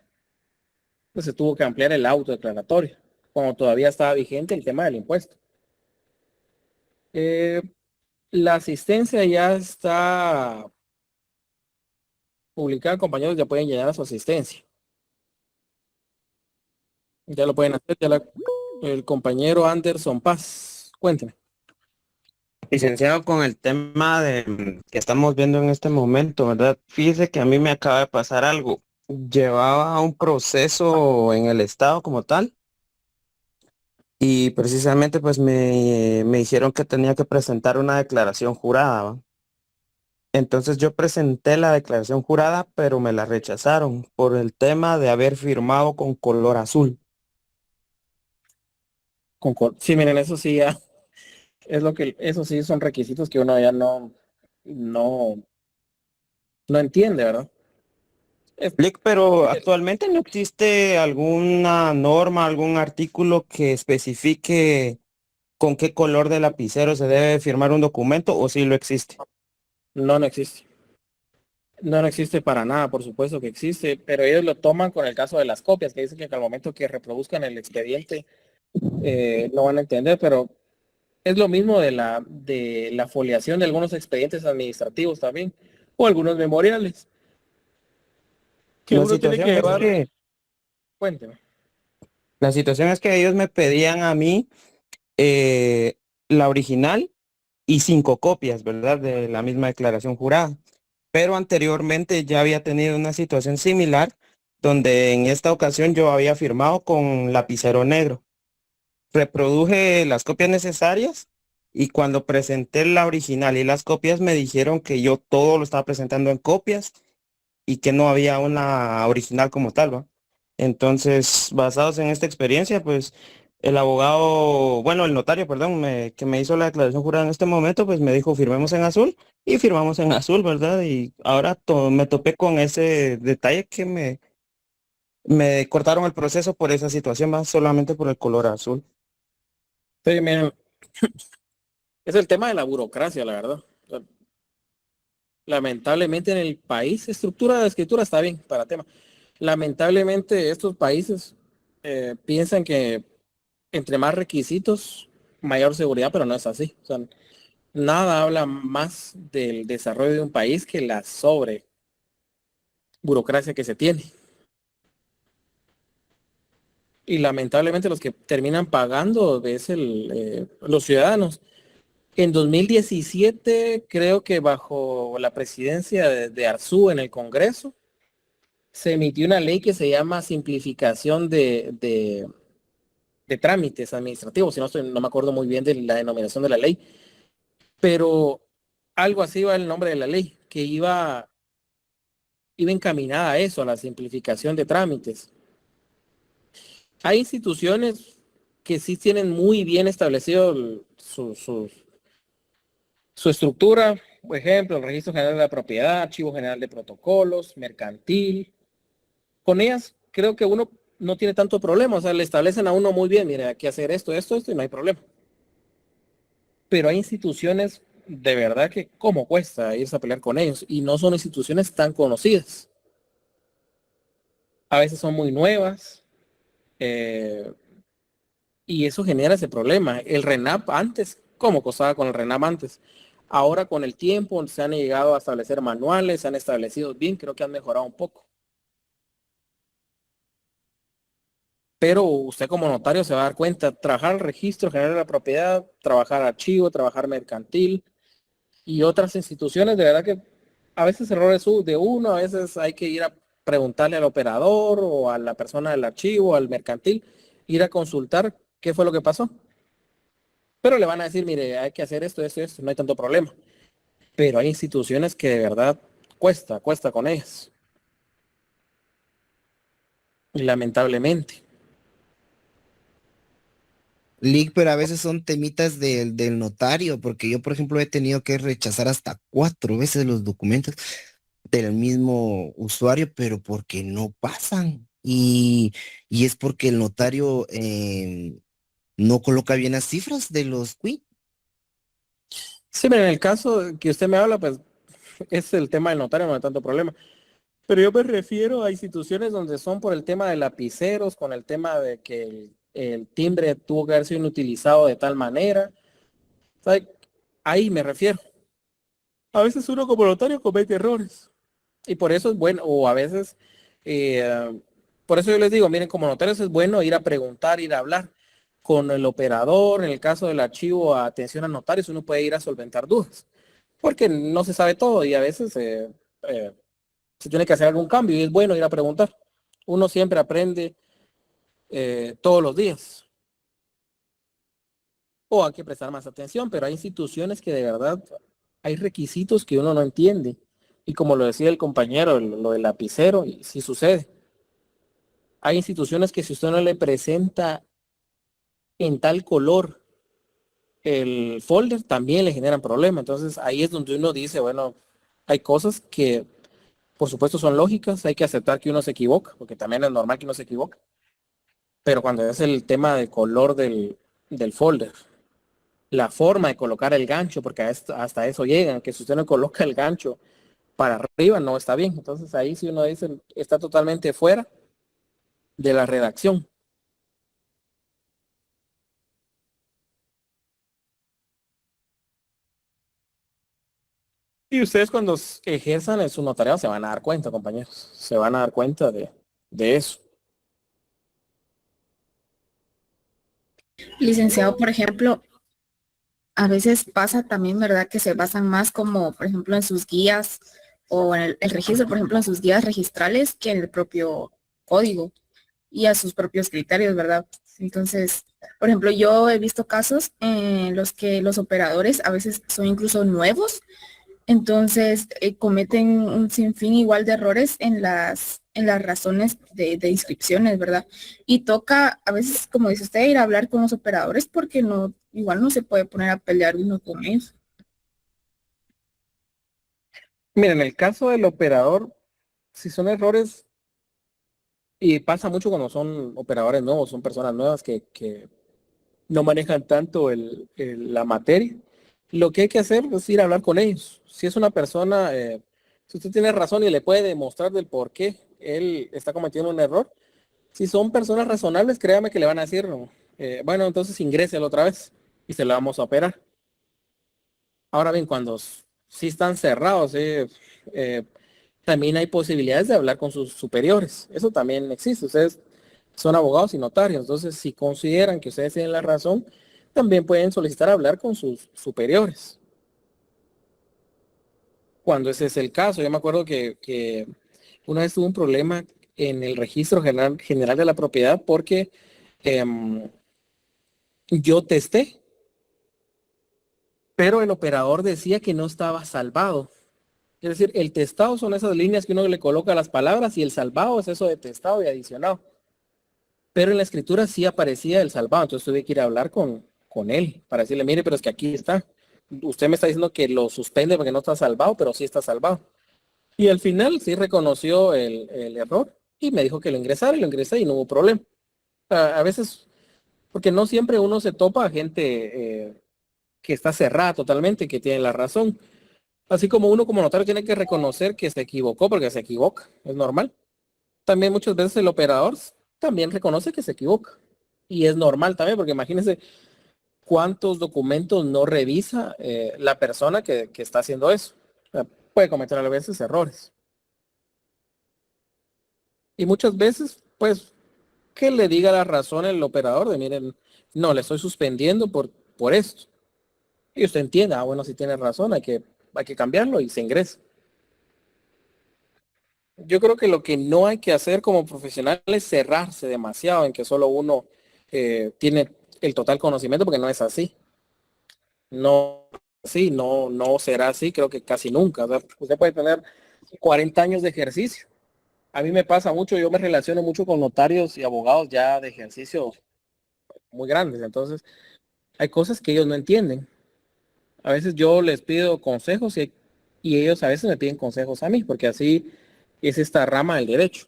Pues se tuvo que ampliar el auto declaratorio, cuando todavía estaba vigente el tema del impuesto. La asistencia ya está publicada, compañeros, ya pueden llenar a su asistencia. Ya lo pueden hacer, el compañero Anderson Paz. Cuénteme. Licenciado, con el tema que estamos viendo en este momento, ¿verdad? Fíjese que a mí me acaba de pasar algo. Llevaba un proceso en el estado como tal y precisamente pues me dijeron que tenía que presentar una declaración jurada, ¿va? Entonces yo presenté la declaración jurada, pero me la rechazaron por el tema de haber firmado con color azul. Sí, miren, eso sí ya Es lo que, eso sí son requisitos que uno ya no entiende, ¿verdad? Lick, pero actualmente no existe alguna norma, algún artículo que especifique con qué color de lapicero se debe firmar un documento, o si lo existe. No existe. No existe para nada, por supuesto que existe, pero ellos lo toman con el caso de las copias, que dicen que al momento que reproduzcan el expediente no van a entender, pero es lo mismo de la foliación de algunos expedientes administrativos también, o algunos memoriales, que La uno tiene situación que es llevar. que, Cuénteme. la situación es que ellos me pedían a mí la original y 5 copias, ¿verdad? De la misma declaración jurada. Pero anteriormente ya había tenido una situación similar, donde en esta ocasión yo había firmado con lapicero negro. Reproduje las copias necesarias y cuando presenté la original y las copias me dijeron que yo todo lo estaba presentando en copias y que no había una original como tal, ¿va? Entonces, basados en esta experiencia, pues el abogado, bueno, el notario, perdón, que me hizo la declaración jurada en este momento, pues me dijo firmemos en azul y firmamos en azul, ¿verdad? Y ahora me topé con ese detalle que me cortaron el proceso por esa situación, más solamente por el color azul. Sí, miren, es el tema de la burocracia, la verdad. O sea, lamentablemente en el país, estructura de escritura está bien para tema. Lamentablemente estos países piensan que entre más requisitos, mayor seguridad, pero no es así. O sea, nada habla más del desarrollo de un país que la sobre burocracia que se tiene. Y lamentablemente los que terminan pagando es los ciudadanos. En 2017, creo que bajo la presidencia de Arzú en el Congreso, se emitió una ley que se llama simplificación de trámites administrativos. Si no me acuerdo muy bien de la denominación de la ley, pero algo así va el nombre de la ley, que iba encaminada a eso, a la simplificación de trámites. Hay instituciones que sí tienen muy bien establecido su estructura, por ejemplo, el Registro General de la Propiedad, Archivo General de Protocolos, Mercantil. Con ellas creo que uno no tiene tanto problema, o sea, le establecen a uno muy bien, mire, hay que hacer esto, y no hay problema. Pero hay instituciones de verdad que cómo cuesta irse a pelear con ellos, y no son instituciones tan conocidas. A veces son muy nuevas, y eso genera ese problema. El RENAP antes, ¿cómo costaba con el RENAP antes? Ahora con el tiempo se han llegado a establecer manuales, se han establecido bien, creo que han mejorado un poco. Pero usted como notario se va a dar cuenta, trabajar el registro general de la propiedad, trabajar archivo, trabajar mercantil y otras instituciones, de verdad que a veces errores de uno, a veces hay que ir a preguntarle al operador o a la persona del archivo, al mercantil, ir a consultar qué fue lo que pasó. Pero le van a decir, mire, hay que hacer esto, no hay tanto problema. Pero hay instituciones que de verdad cuesta con ellas. Lamentablemente. Lick, pero a veces son temitas del notario, porque yo, por ejemplo, he tenido que rechazar hasta 4 veces los documentos del mismo usuario, pero porque no pasan. Y es porque el notario no coloca bien las cifras de los quit. Sí, pero en el caso que usted me habla, pues es el tema del notario, no hay tanto problema. Pero yo me refiero a instituciones donde son por el tema de lapiceros, con el tema de que el timbre tuvo que haber sido inutilizado de tal manera. O sea, ahí me refiero. A veces uno como notario comete errores. Y por eso es bueno, o a veces, por eso yo les digo, miren, como notarios es bueno ir a preguntar, ir a hablar con el operador. En el caso del archivo atención a notarios, uno puede ir a solventar dudas. Porque no se sabe todo y a veces se tiene que hacer algún cambio y es bueno ir a preguntar. Uno siempre aprende todos los días. O hay que prestar más atención, pero hay instituciones que de verdad hay requisitos que uno no entiende. Y como lo decía el compañero, lo del lapicero, y sí sucede. Hay instituciones que si usted no le presenta en tal color el folder también le generan problemas. Entonces ahí es donde uno dice, bueno, hay cosas que por supuesto son lógicas, hay que aceptar que uno se equivoca, porque también es normal que uno se equivoque. Pero cuando es el tema del color del folder, la forma de colocar el gancho, porque hasta eso llegan, que si usted no coloca el gancho para arriba no está bien. Entonces ahí sí uno dice, está totalmente fuera de la redacción. Y ustedes cuando ejerzan en su notariado se van a dar cuenta, compañeros. Se van a dar cuenta de eso. Licenciado, por ejemplo, a veces pasa también, ¿verdad? Que se basan más como, por ejemplo, en sus guías o en el registro, por ejemplo, en sus guías registrales que en el propio código y a sus propios criterios, ¿verdad? Entonces, por ejemplo, yo he visto casos en los que los operadores a veces son incluso nuevos, entonces cometen un sinfín igual de errores en las razones de inscripciones, ¿verdad? Y toca a veces, como dice usted, ir a hablar con los operadores porque no, igual no se puede poner a pelear uno con ellos. Miren, en el caso del operador, si son errores, y pasa mucho cuando son operadores nuevos, son personas nuevas que no manejan tanto la materia, lo que hay que hacer es ir a hablar con ellos. Si es una persona, si usted tiene razón y le puede demostrar del por qué él está cometiendo un error, si son personas razonables, créame que le van a decir, bueno, entonces ingréselo otra vez y se lo vamos a operar. Ahora bien, cuando sí están cerrados, también hay posibilidades de hablar con sus superiores. Eso también existe. Ustedes son abogados y notarios. Entonces, si consideran que ustedes tienen la razón, también pueden solicitar hablar con sus superiores. Cuando ese es el caso, yo me acuerdo que una vez tuve un problema en el registro general de la propiedad porque yo testé, pero el operador decía que no estaba salvado. Es decir, el testado son esas líneas que uno le coloca las palabras y el salvado es eso de testado y adicionado. Pero en la escritura sí aparecía el salvado, entonces tuve que ir a hablar con él para decirle, mire, pero es que aquí está. Usted me está diciendo que lo suspende porque no está salvado, pero sí está salvado. Y al final sí reconoció el error y me dijo que lo ingresara y lo ingresé y no hubo problema. A veces, porque no siempre uno se topa a gente que está cerrada totalmente, que tiene la razón. Así como uno como notario tiene que reconocer que se equivocó porque se equivoca, es normal. También muchas veces el operador también reconoce que se equivoca. Y es normal también, porque imagínense cuántos documentos no revisa la persona que está haciendo eso. O sea, puede cometer a veces errores. Y muchas veces, pues, que le diga la razón el operador de, miren, no, le estoy suspendiendo por esto. Y usted entienda, bueno, si tiene razón, hay que cambiarlo y se ingresa. Yo creo que lo que no hay que hacer como profesional es cerrarse demasiado en que solo uno tiene el total conocimiento, porque no es así. No, sí, no será así, creo que casi nunca. O sea, usted puede tener 40 años de ejercicio. A mí me pasa mucho, yo me relaciono mucho con notarios y abogados ya de ejercicio muy grandes. Entonces, hay cosas que ellos no entienden. A veces yo les pido consejos y ellos a veces me piden consejos a mí, porque así es esta rama del derecho.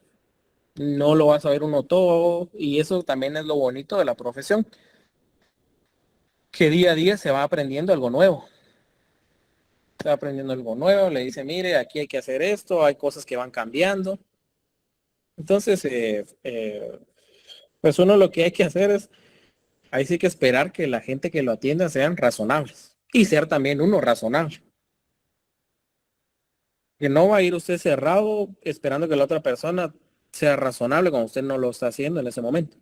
No lo va a saber uno todo y eso también es lo bonito de la profesión, que día a día se va aprendiendo algo nuevo. Se va aprendiendo algo nuevo, le dice, mire, aquí hay que hacer esto, hay cosas que van cambiando. Entonces, pues uno lo que hay que hacer es, ahí sí que esperar que la gente que lo atienda sean razonables y ser también uno razonable. Que no va a ir usted cerrado esperando que la otra persona sea razonable cuando usted no lo está haciendo en ese momento.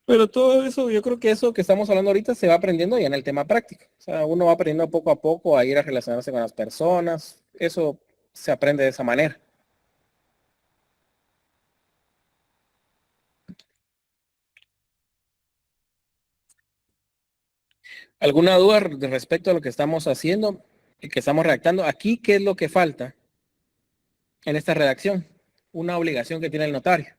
Pero todo eso, yo creo que eso que estamos hablando ahorita se va aprendiendo ya en el tema práctico. O sea, uno va aprendiendo poco a poco a ir a relacionarse con las personas. Eso se aprende de esa manera. ¿Alguna duda respecto a lo que estamos haciendo y que estamos redactando? Aquí, ¿qué es lo que falta en esta redacción? Una obligación que tiene el notario.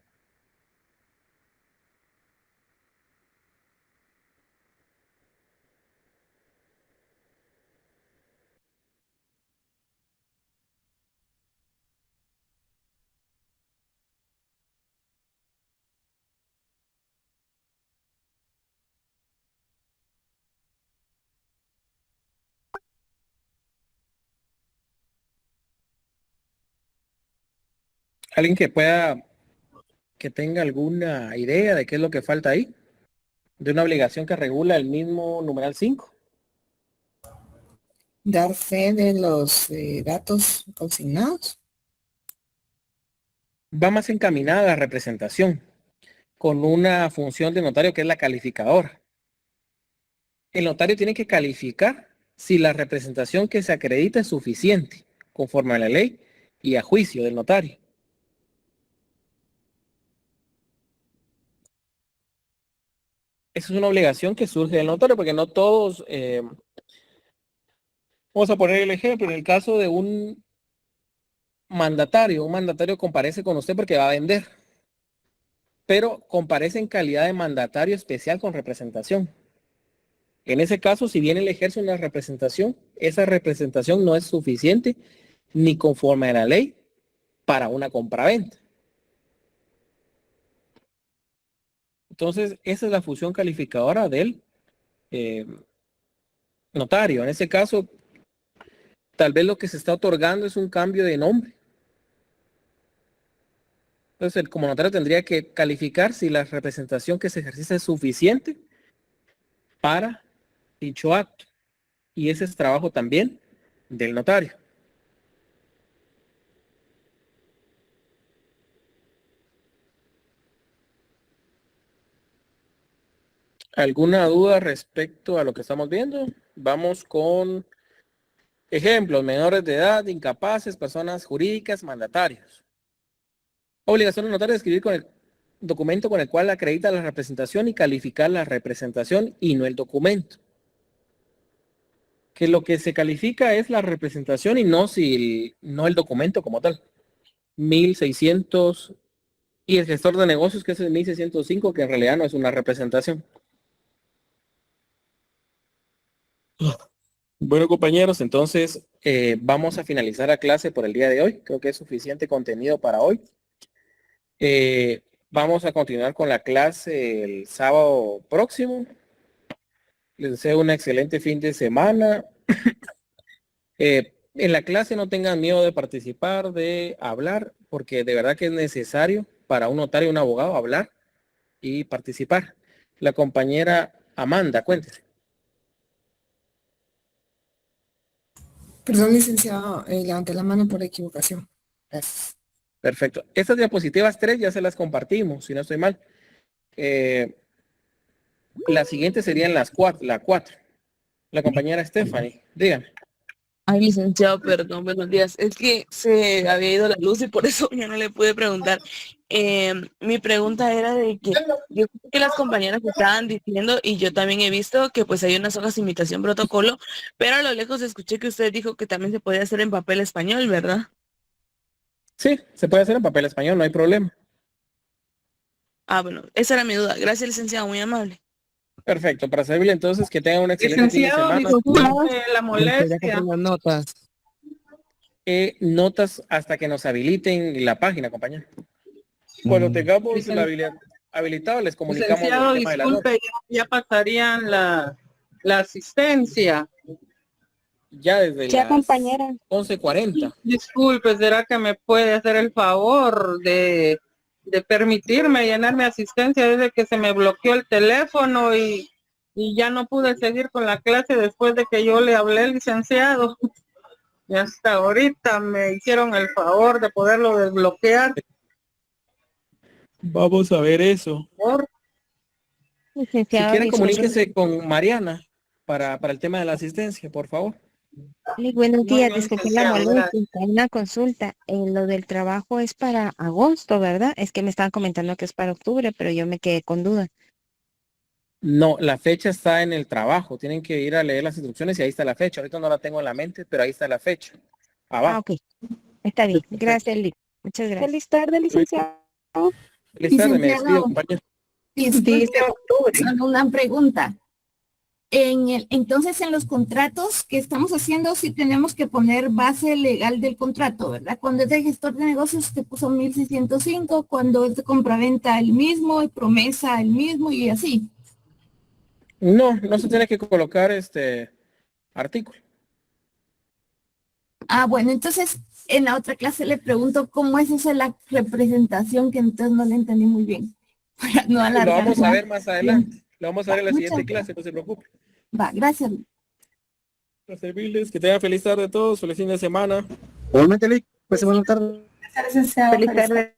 ¿Alguien que tenga alguna idea de qué es lo que falta ahí? De una obligación que regula el mismo numeral 5. Dar fe de los datos consignados. Va más encaminada a la representación, con una función de notario que es la calificadora. El notario tiene que calificar si la representación que se acredita es suficiente, conforme a la ley y a juicio del notario. Esa es una obligación que surge del notario, porque no todos, vamos a poner el ejemplo, en el caso de un mandatario comparece con usted porque va a vender, pero comparece en calidad de mandatario especial con representación. En ese caso, si bien él ejerce una representación, esa representación no es suficiente ni conforme a la ley para una compraventa. Entonces, esa es la función calificadora del notario. En ese caso, tal vez lo que se está otorgando es un cambio de nombre. Entonces, como notario tendría que calificar si la representación que se ejerce es suficiente para dicho acto. Y ese es trabajo también del notario. ¿Alguna duda respecto a lo que estamos viendo? Vamos con ejemplos: menores de edad, incapaces, personas jurídicas, mandatarios. Obligación del notario de escribir con el documento con el cual acredita la representación y calificar la representación y no el documento. Que lo que se califica es la representación y no el documento como tal. 1600 y el gestor de negocios, que es el 1605, que en realidad no es una representación. Bueno, compañeros, entonces vamos a finalizar la clase por el día de hoy. Creo que es suficiente contenido para hoy. Vamos a continuar con la clase el sábado próximo. Les deseo un excelente fin de semana. En la clase no tengan miedo de participar, de hablar, porque de verdad que es necesario para un notario y un abogado hablar y participar. La compañera Amanda, cuéntese. Perdón, licenciado, levanté la mano por equivocación. Gracias. Perfecto. Estas diapositivas 3 ya se las compartimos, si no estoy mal. La siguiente serían la 4. La compañera Stephanie, dígame. Ay, licenciado, perdón, buenos días. Es que se había ido la luz y por eso yo no le pude preguntar. Mi pregunta era de que yo creo que las compañeras estaban diciendo, y yo también he visto que pues hay unas hojas de imitación protocolo, pero a lo lejos escuché que usted dijo que también se podía hacer en papel español, ¿verdad? Sí, se puede hacer en papel español, no hay problema. Ah, bueno, esa era mi duda. Gracias, licenciado, muy amable. Perfecto, para servirle entonces que tengan un excelente fin de Licenciado, semana. disculpe la molestia. Notas. Hasta que nos habiliten la página, compañero. Cuando tengamos la habilitado, les comunicamos Licenciado, el tema de la nota. disculpe, ya pasarían la asistencia. Ya desde Ya, las compañera. 11:40. Disculpe, ¿será que me puede hacer el favor de permitirme llenar mi asistencia desde que se me bloqueó el teléfono y ya no pude seguir con la clase después de que yo le hablé al licenciado? Y hasta ahorita me hicieron el favor de poderlo desbloquear. Vamos a ver eso. Si quieren, comuníquese con Mariana para el tema de la asistencia, por favor. Buenos días, bien, disculpe la licenciado, molestia. Una consulta. Lo del trabajo es para agosto, ¿verdad? Es que me estaban comentando que es para octubre, pero yo me quedé con duda. No, la fecha está en el trabajo. Tienen que ir a leer las instrucciones y ahí está la fecha. Ahorita no la tengo en la mente, pero ahí está la fecha. Abajo. Ok. Está bien. Gracias, Liz. Muchas gracias. Feliz tarde, licenciado. Feliz tarde, me Licenciado. despido, compañero. Disculpe, una pregunta. Entonces, en los contratos que estamos haciendo, sí tenemos que poner base legal del contrato, ¿verdad? Cuando es de gestor de negocios, usted puso 1605, cuando es de compraventa el mismo, y promesa el mismo, y así. No se tiene que colocar artículo. Ah, bueno, entonces en la otra clase le pregunto cómo es eso de la representación, que entonces no le entendí muy bien. Para no Lo alargar vamos a más. ver más adelante. Lo vamos a ver en la Muchas siguiente clase, no se preocupe. Va, gracias. Para servirles, que tengan feliz tarde a todos, feliz fin de semana. Igualmente, Lick, pues buenas tardes. Feliz tarde.